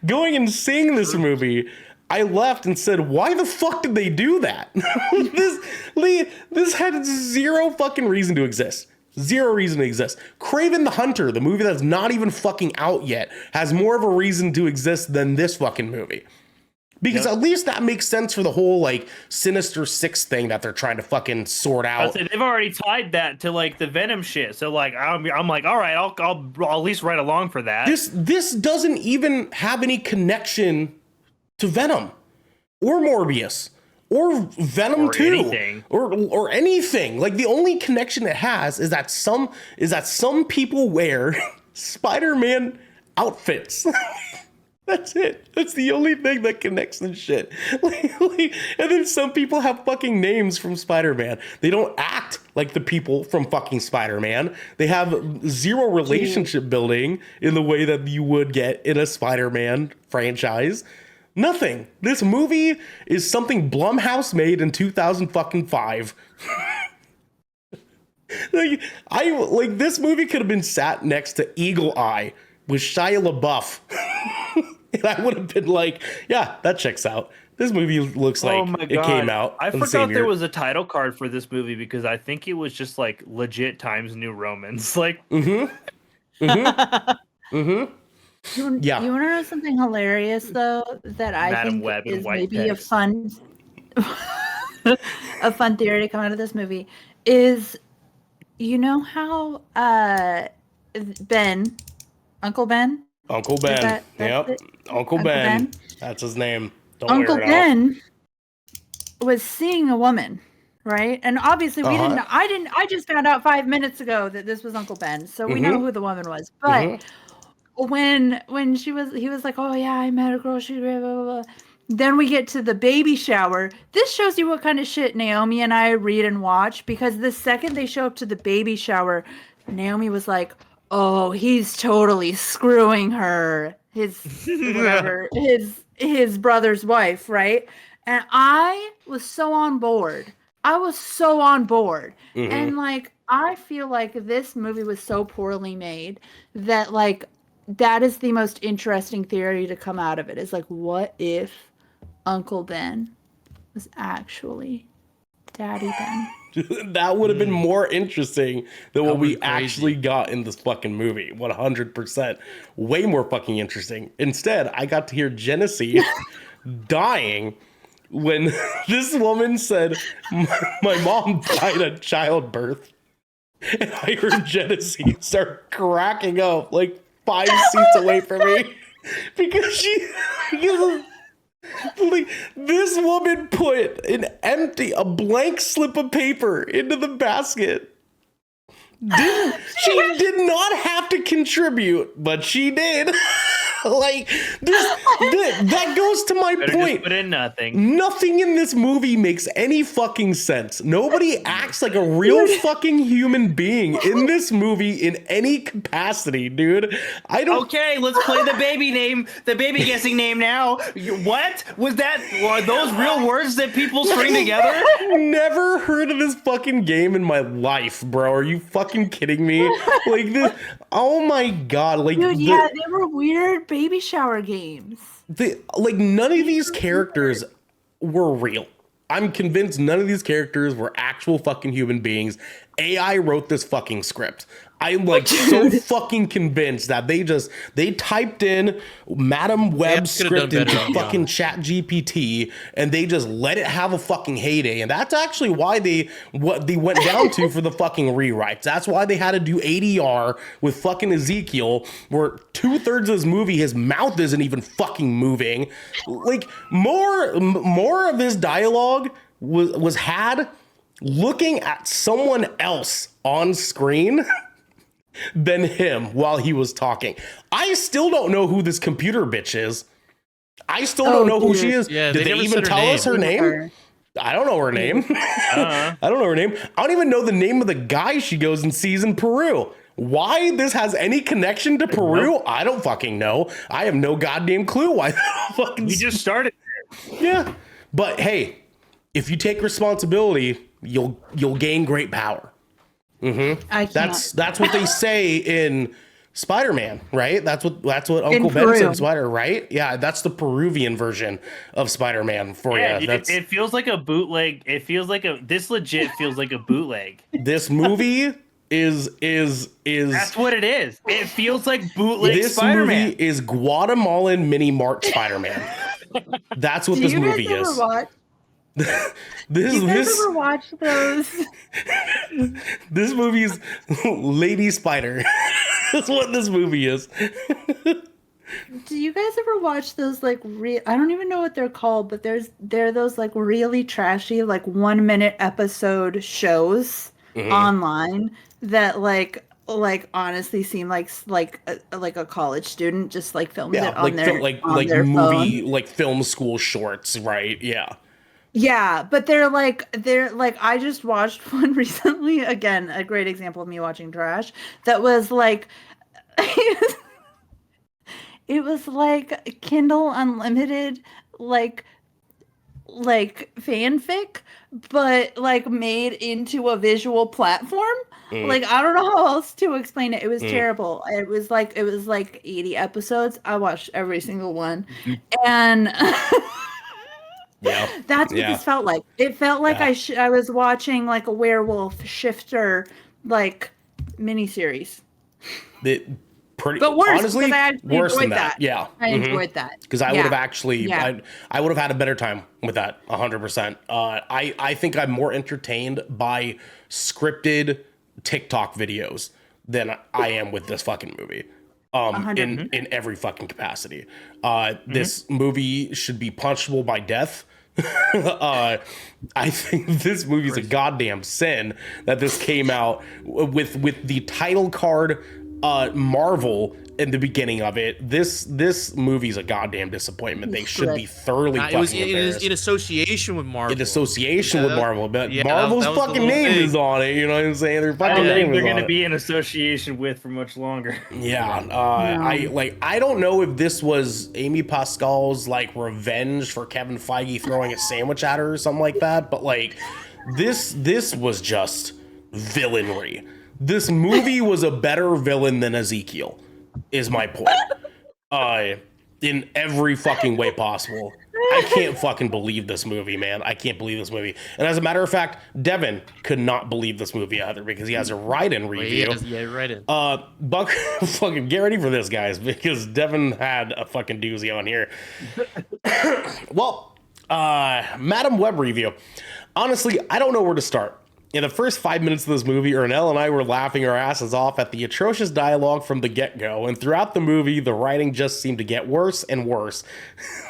[SPEAKER 1] Going and seeing this movie, I left and said, why the fuck did they do that? This had zero fucking reason to exist. Zero reason to exist. Kraven the Hunter, the movie that's not even fucking out yet, has more of a reason to exist than this fucking movie. Because at least that makes sense for the whole like Sinister Six thing that they're trying to fucking sort out.
[SPEAKER 3] They've already tied that to like the Venom shit. So like I'm like, all right, I'll at least write along for that.
[SPEAKER 1] This doesn't even have any connection to Venom or Morbius or Venom
[SPEAKER 3] Or
[SPEAKER 1] 2
[SPEAKER 3] anything.
[SPEAKER 1] or anything. Like, the only connection it has is that some people wear Spider-Man outfits. That's it. That's the only thing that connects this shit. And then some people have fucking names from Spider-Man. They don't act like the people from fucking Spider-Man. They have zero relationship building in the way that you would get in a Spider-Man franchise. Nothing. This movie is something Blumhouse made in 2005. This movie could have been sat next to Eagle Eye with Shia LaBeouf. And I would have been like, yeah, that checks out. This movie looks like it came out.
[SPEAKER 3] I
[SPEAKER 1] in the
[SPEAKER 3] forgot
[SPEAKER 1] same
[SPEAKER 3] there
[SPEAKER 1] year.
[SPEAKER 3] was a title card for this movie because I think it was just like legit Times New Romans. Like,
[SPEAKER 4] You
[SPEAKER 1] Yeah.
[SPEAKER 4] want to know something hilarious though that I
[SPEAKER 3] Madam
[SPEAKER 4] think
[SPEAKER 3] Web in
[SPEAKER 4] is
[SPEAKER 3] white
[SPEAKER 4] maybe
[SPEAKER 3] text.
[SPEAKER 4] a fun theory to come out of this movie is, you know how Ben, Uncle Ben,
[SPEAKER 1] Uncle Ben.
[SPEAKER 4] that's
[SPEAKER 1] Yep.
[SPEAKER 4] it?
[SPEAKER 1] Uncle
[SPEAKER 4] Uncle
[SPEAKER 1] Ben.
[SPEAKER 4] Ben?
[SPEAKER 1] That's his name. Don't
[SPEAKER 4] Uncle
[SPEAKER 1] wear it out.
[SPEAKER 4] Ben was seeing a woman, right? And obviously we didn't.
[SPEAKER 1] Uh-huh.
[SPEAKER 4] I just found out 5 minutes ago that this was Uncle Ben, so we know who the woman was. But when he was like, oh yeah, I met a girl. She blah, blah, blah. Then we get to the baby shower. This shows you what kind of shit Naomi and I read and watch, because the second they show up to the baby shower, Naomi was like, oh, he's totally screwing her. His brother's wife, right? And I was so on board. And like, I feel like this movie was so poorly made that like that is the most interesting theory to come out of it. Is like, what if Uncle Ben was actually Daddy Ben?
[SPEAKER 1] That would have been more interesting than what we
[SPEAKER 2] would've been crazy.
[SPEAKER 1] actually got in this fucking movie. 100%. Way more fucking interesting. Instead, I got to hear Genesee dying when this woman said, my mom died at childbirth. And I heard Genesee start cracking up like 5 seats away from me. Because like, this woman put a blank slip of paper into the basket. She did not have to contribute, but she did. Like, that goes to my
[SPEAKER 3] better
[SPEAKER 1] point.
[SPEAKER 3] just put in nothing.
[SPEAKER 1] Nothing in this movie makes any fucking sense. Nobody acts like a real fucking human being in this movie in any capacity, dude. I don't.
[SPEAKER 3] Okay, let's play the baby guessing name now. What was that? Were those real words that people string together?
[SPEAKER 1] Never heard of this fucking game in my life, bro. Are you fucking kidding me? Like this. Oh my god. Like,
[SPEAKER 4] Dude, yeah, they were weird baby shower games.
[SPEAKER 1] like none of these characters were real. I'm convinced none of these characters were actual fucking human beings. AI wrote this fucking script. I'm like so fucking convinced that they typed in Madam Web's script into fucking Chat GPT and they just let it have a fucking heyday. And that's actually why what they went down to for the fucking rewrites. That's why they had to do ADR with fucking Ezekiel, where 2/3 of this movie, his mouth isn't even fucking moving. Like more of his dialogue was had looking at someone else on screen than him while he was talking. I still don't know who this computer bitch is. I still don't know who she is. Yeah, did they even tell us her name? I don't know her name. I don't know her name. I don't even know the name of the guy she goes and sees in Peru. Why this has any connection to Peru, I don't fucking know. I have no goddamn clue why.
[SPEAKER 3] You just started.
[SPEAKER 1] Yeah, but hey, if you take responsibility, you'll gain great power. Mm-hmm. That's what they say in Spider-Man, right? That's what Uncle Ben said in Spider, right? Yeah, that's the Peruvian version of Spider-Man for you.
[SPEAKER 3] It feels like a bootleg. This legit feels like a bootleg.
[SPEAKER 1] This movie is
[SPEAKER 3] that's what it is. It feels like bootleg
[SPEAKER 1] this
[SPEAKER 3] Spider-Man.
[SPEAKER 1] Movie is Guatemalan mini mart Spider-Man. That's what this movie is.
[SPEAKER 4] You guys ever watch those?
[SPEAKER 1] This movie's Lady Spider. That's what this movie is.
[SPEAKER 4] Do you guys ever watch those like I don't even know what they're called, but they're those like really trashy like 1 minute episode shows online that like honestly seem like a college student just like filmed it on their
[SPEAKER 1] movie
[SPEAKER 4] phone.
[SPEAKER 1] Like film school shorts, right?
[SPEAKER 4] Yeah, but they're like I just watched one recently, again, a great example of me watching trash, that was like it was like Kindle Unlimited like fanfic, but like made into a visual platform. Like I don't know how else to explain it. It was terrible. It was like 80 episodes. I watched every single one. And
[SPEAKER 1] yeah,
[SPEAKER 4] that's what this felt like. It felt like I was watching like a werewolf shifter like miniseries.
[SPEAKER 1] But worse, honestly, worse than that. Yeah,
[SPEAKER 4] I enjoyed that
[SPEAKER 1] because I would have actually, I would have had a better time with that. 100%. I think I'm more entertained by scripted TikTok videos than I am with this fucking movie. In every fucking capacity. This movie should be punishable by death. I think this movie's a goddamn sin that this came out with the title card Marvel in the beginning of it. This movie's a goddamn disappointment. They should be thoroughly fucking embarrassed.
[SPEAKER 2] It was in association with Marvel.
[SPEAKER 1] In association with Marvel, but Marvel's fucking name is on it. You know what I'm saying? Their fucking name
[SPEAKER 3] they're going to be in association with for much longer.
[SPEAKER 1] Yeah. I don't know if this was Amy Pascal's like revenge for Kevin Feige throwing a sandwich at her or something like that, but like this was just villainry. This movie was a better villain than Ezekiel, is my point. In every fucking way possible. I can't fucking believe this movie, man. I can't believe this movie. And as a matter of fact, Devin could not believe this movie either because he has a write-in review.
[SPEAKER 2] Write-in.
[SPEAKER 1] Buck, fucking get ready for this, guys, because Devin had a fucking doozy on here. Well, Madam Web review. Honestly, I don't know where to start. In the first 5 minutes of this movie, Ernell and I were laughing our asses off at the atrocious dialogue from the get-go, and throughout the movie, the writing just seemed to get worse and worse.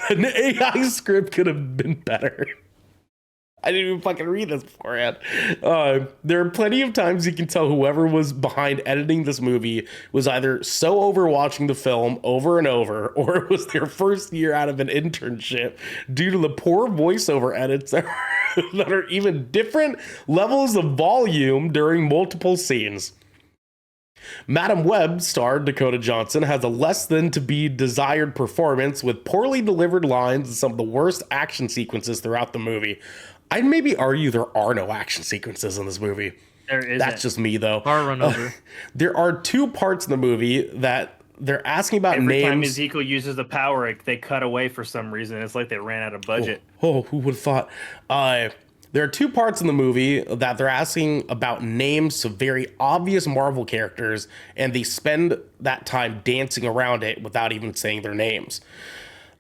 [SPEAKER 1] An AI script could have been better. I didn't even fucking read this beforehand. There are plenty of times you can tell whoever was behind editing this movie was either so overwatching the film over and over, or it was their first year out of an internship due to the poor voiceover edits that are even different levels of volume during multiple scenes. Madam Web star Dakota Johnson has a less than to be desired performance with poorly delivered lines and some of the worst action sequences throughout the movie. I'd maybe argue there are no action sequences in this movie.
[SPEAKER 3] There isn't.
[SPEAKER 1] That's just me, though.
[SPEAKER 2] Car run over.
[SPEAKER 1] There are two parts in the movie that they're asking about
[SPEAKER 3] Every time
[SPEAKER 1] names.
[SPEAKER 3] Ezekiel uses the power, they cut away for some reason. It's like they ran out of budget.
[SPEAKER 1] Oh, who would have thought? There are two parts in the movie that they're asking about names of very obvious Marvel characters, and they spend that time dancing around it without even saying their names.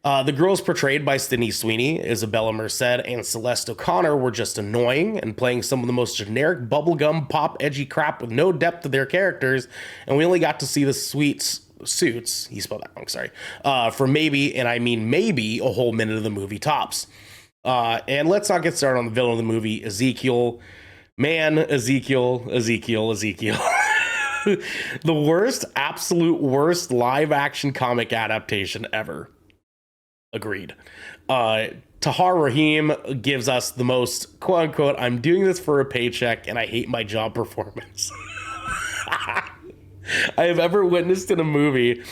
[SPEAKER 1] The girls portrayed by Sydney Sweeney, Isabella Merced, and Celeste O'Connor were just annoying and playing some of the most generic bubblegum pop edgy crap with no depth to their characters, and we only got to see the sweet suits, he spelled that wrong, sorry, for maybe, and I mean maybe, a whole minute of the movie tops. And let's not get started on the villain of the movie, Ezekiel. Man, Ezekiel. The worst, absolute worst live action comic adaptation ever. Agreed. Tahar Rahim gives us the most, quote unquote, I'm doing this for a paycheck and I hate my job performance I have ever witnessed in a movie.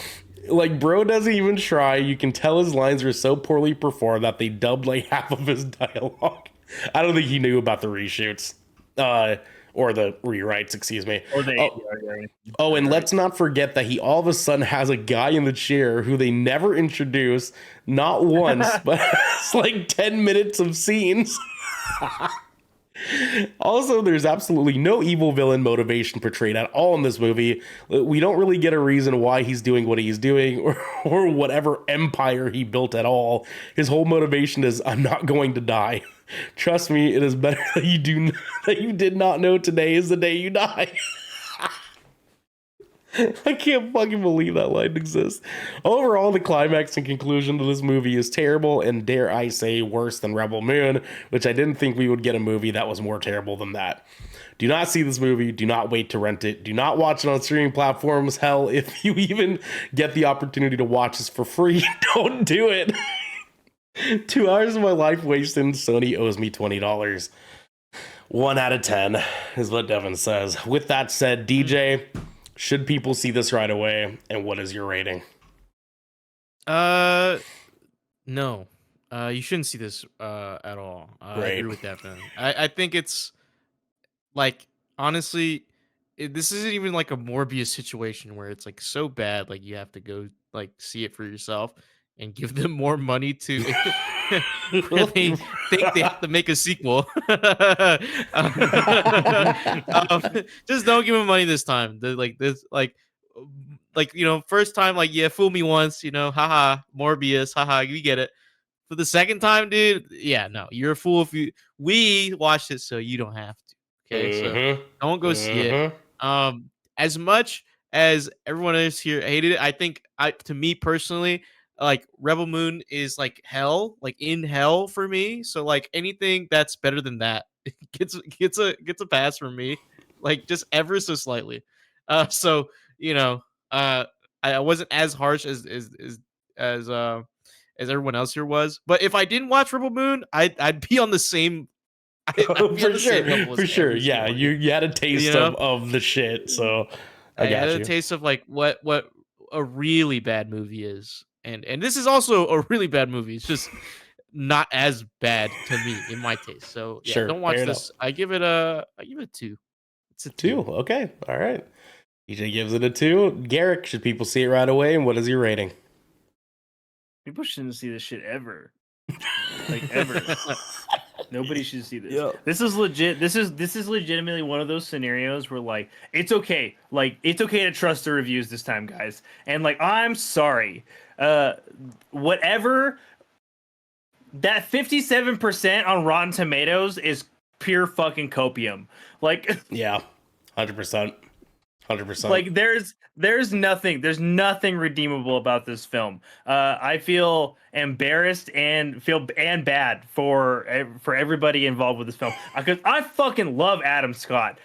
[SPEAKER 1] Like, bro doesn't even try. You can tell his lines are so poorly performed that they dubbed like half of his dialogue. I don't think he knew about the reshoots. Or the rewrites, excuse me. And let's not forget that he all of a sudden has a guy in the chair who they never introduce, not once, but it's like 10 minutes of scenes. Also, there's absolutely no evil villain motivation portrayed at all in this movie. We don't really get a reason why he's doing what he's doing or whatever empire he built at all. His whole motivation is, I'm not going to die. Trust me, it is better that you did not know today is the day you die. I can't fucking believe that line exists. Overall, the climax and conclusion to this movie is terrible and, dare I say, worse than Rebel Moon, which I didn't think we would get a movie that was more terrible than that. Do not see this movie. Do not wait to rent it. Do not watch it on streaming platforms. Hell, if you even get the opportunity to watch this for free, don't do it. 2 hours of my life wasted and Sony owes me $20. 1 out of 10 is what Devin says. With that said, DJ, should people see this right away? And what is your rating?
[SPEAKER 2] No. You shouldn't see this at all. I agree with that, man. I think it's like, honestly, this isn't even like a Morbius situation where it's like so bad, like you have to go like see it for yourself and give them more money to where they think they have to make a sequel. Just don't give them money this time. First time, like, yeah, fool me once, haha, Morbius, haha, you get it. For the second time, dude, yeah, no, you're a fool if we watched it, so you don't have to. Okay, so don't go see it. As much as everyone else here hated it, I think to me personally, like Rebel Moon is like hell, like in hell for me. So like anything that's better than that gets a pass from me, like just ever so slightly. So I wasn't as harsh as everyone else here was. But if I didn't watch Rebel Moon, I'd be on the same.
[SPEAKER 1] For sure. Yeah, you had a taste of the shit, so I had
[SPEAKER 2] a taste of like what a really bad movie is. And this is also a really bad movie. It's just not as bad to me in my taste. So yeah, don't watch this. I give it a 2. It's a 2.
[SPEAKER 1] Okay. All right. EJ gives it a 2. Garrick, should people see it right away? And what is your rating?
[SPEAKER 3] People shouldn't see this shit ever. Like ever. Nobody should see this. Yep. This is legit. This is legitimately one of those scenarios where like it's okay. Like it's okay to trust the reviews this time, guys. And like I'm sorry. Whatever that 57% on Rotten Tomatoes is pure fucking copium. Like
[SPEAKER 1] yeah, 100%.
[SPEAKER 3] Like there's nothing redeemable about this film. I feel embarrassed and bad for everybody involved with this film because I fucking love Adam Scott.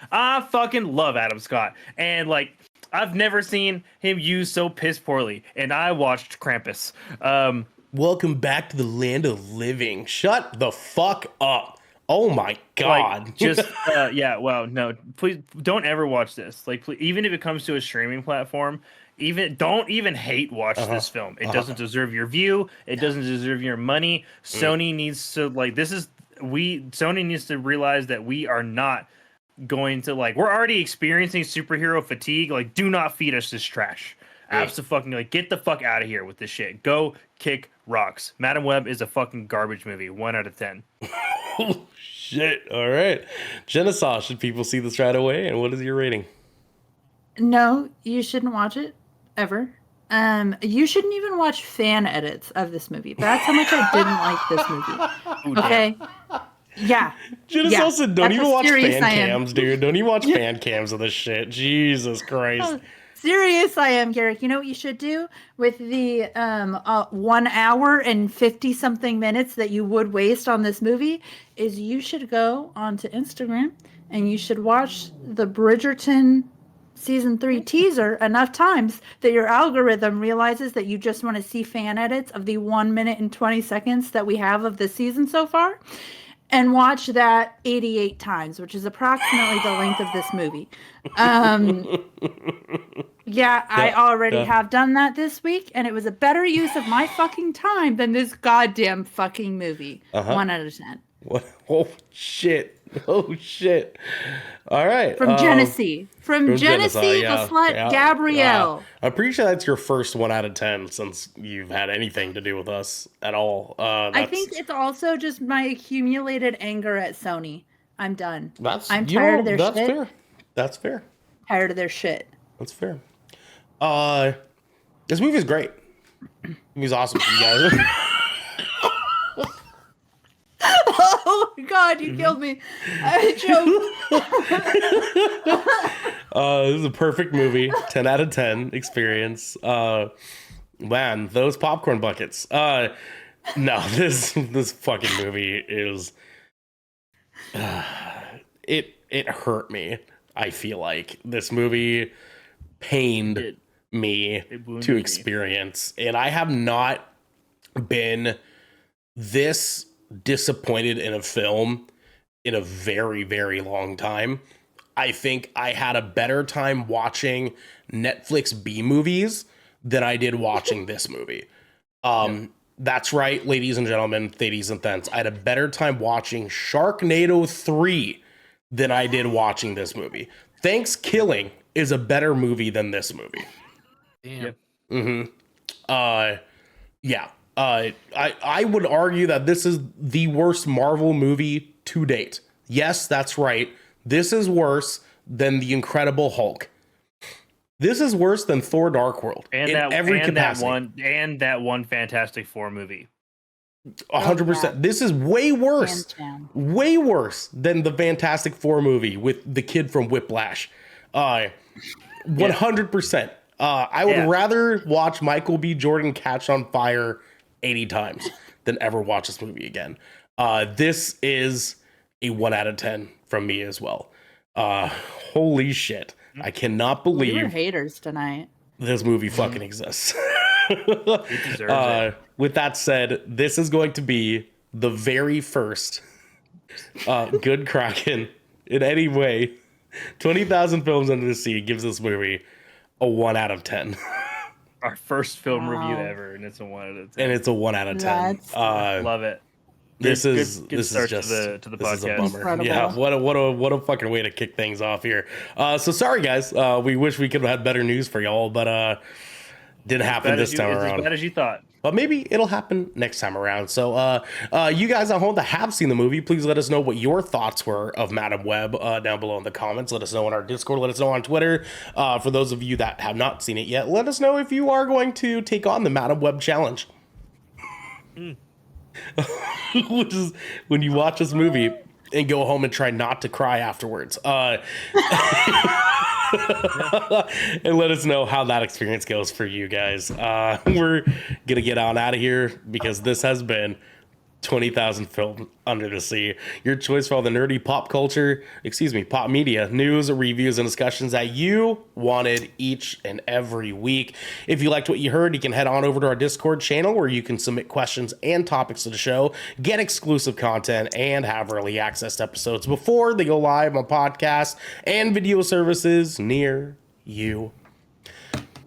[SPEAKER 3] And like I've never seen him used so piss poorly. And I watched Krampus.
[SPEAKER 1] Welcome back to the land of living. Shut the fuck up. Oh my god.
[SPEAKER 3] Like, just well, no, please don't ever watch this. Like, please, even if it comes to a streaming platform, don't even hate watch this film. It doesn't deserve your view. It doesn't deserve your money. Sony needs to Sony needs to realize that we are not going to we're already experiencing superhero fatigue. Like, do not feed us this trash. Absolutely, get the fuck out of here with this shit. Go kick rocks. Madam Web is a fucking garbage movie. 1 out of 10.
[SPEAKER 1] Oh, shit. All right. Genesaw, should people see this right away? And what is your rating?
[SPEAKER 4] No, you shouldn't watch it ever. You shouldn't even watch fan edits of this movie. That's how much I didn't like this movie. Okay. Yeah.
[SPEAKER 1] Genesaw said, don't
[SPEAKER 4] That's
[SPEAKER 1] even
[SPEAKER 4] how
[SPEAKER 1] watch
[SPEAKER 4] serious
[SPEAKER 1] fan
[SPEAKER 4] I am.
[SPEAKER 1] cams, dude. Don't even watch fan cams of this shit. Jesus Christ.
[SPEAKER 4] Serious I am, Garrick. You know what you should do with the 1 hour and 50 something minutes that you would waste on this movie is you should go onto Instagram and you should watch the Bridgerton season 3 teaser enough times that your algorithm realizes that you just want to see fan edits of the 1 minute and 20 seconds that we have of the season so far, and watch that 88 times, which is approximately the length of this movie. Yeah, I already have done that this week, and it was a better use of my fucking time than this goddamn fucking movie. 1 out of 10.
[SPEAKER 1] What? Oh, shit. Oh, shit. All right.
[SPEAKER 4] From Genesee. From Genesee, the slut Gabrielle.
[SPEAKER 1] I'm pretty sure that's your first 1 out of 10 since you've had anything to do with us at all.
[SPEAKER 4] I think it's also just my accumulated anger at Sony. I'm done. I'm
[SPEAKER 1] you
[SPEAKER 4] tired
[SPEAKER 1] know,
[SPEAKER 4] of their
[SPEAKER 1] that's
[SPEAKER 4] shit.
[SPEAKER 1] fair. That's fair.
[SPEAKER 4] Tired of their shit.
[SPEAKER 1] That's fair. This movie's great. This movie's awesome for you guys.
[SPEAKER 4] Oh my god, you killed me. I choked.
[SPEAKER 1] This is a perfect movie. 10 out of 10 experience. Man, those popcorn buckets. No, this fucking movie is it hurt me. I feel like this movie pained me to experience, and I have not been this disappointed in a film in a very, very long time. I think I had a better time watching Netflix B movies than I did watching this movie. That's right, ladies and gentlemen, thadies and thents. I had a better time watching Sharknado 3 than I did watching this movie. Thanksgiving is a better movie than this movie.
[SPEAKER 2] Damn.
[SPEAKER 1] Yeah. I would argue that this is the worst Marvel movie to date. Yes, that's right. This is worse than The Incredible Hulk. This is worse than Thor: Dark World in every capacity.
[SPEAKER 3] That one Fantastic Four movie.
[SPEAKER 1] 100%. This is way worse. Way worse than the Fantastic Four movie with the kid from Whiplash. 100%. I would rather watch Michael B. Jordan catch on fire 80 times than ever watch this movie again. This is a 1 out of 10 from me as well. Holy shit. I cannot believe
[SPEAKER 4] We were haters tonight.
[SPEAKER 1] this movie fucking exists.
[SPEAKER 3] It deserves it.
[SPEAKER 1] With that said, this is going to be the very first good Kraken in any way. 20,000 Films Under the Sea gives this movie a 1 out of 10.
[SPEAKER 3] Our first film review ever, and it's a 1 out of 10.
[SPEAKER 1] And it's a 1 out of 10.
[SPEAKER 3] Love it.
[SPEAKER 1] This is
[SPEAKER 3] start
[SPEAKER 1] just
[SPEAKER 3] to the
[SPEAKER 1] this is a
[SPEAKER 3] podcast.
[SPEAKER 1] bummer.
[SPEAKER 4] Incredible.
[SPEAKER 1] Yeah, what a fucking way to kick things off here. So sorry guys, we wish we could have had better news for y'all, but didn't happen this time around.
[SPEAKER 3] As bad as you thought.
[SPEAKER 1] But maybe it'll happen next time around. So you guys at home that have seen the movie, please let us know what your thoughts were of Madam Web down below in the comments. Let us know on our Discord. Let us know on Twitter. For those of you that have not seen it yet, let us know if you are going to take on the Madam Web challenge. Which is when you watch this movie and go home and try not to cry afterwards. And let us know how that experience goes for you guys. We're gonna get on out of here because this has been 20,000 Film Under the Sea, your choice for all the nerdy pop media news, reviews, and discussions that you wanted each and every week. If you liked what you heard, you can head on over to our Discord channel where you can submit questions and topics to the show, get exclusive content, and have early access to episodes before they go live on podcasts and video services near you.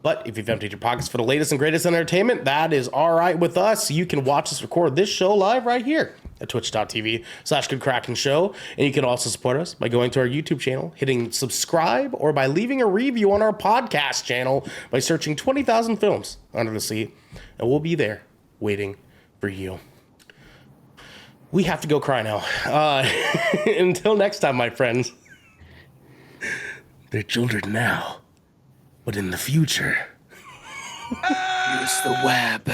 [SPEAKER 1] But if you've emptied your pockets for the latest and greatest entertainment, that is all right with us. You can watch us record this show live right here at twitch.tv/Kraken Show. And you can also support us by going to our YouTube channel, hitting subscribe, or by leaving a review on our podcast channel by searching 20,000 Films Under the Sea. And we'll be there waiting for you. We have to go cry now. Until next time, my friends. They're children now, but in the future.
[SPEAKER 2] Use the web.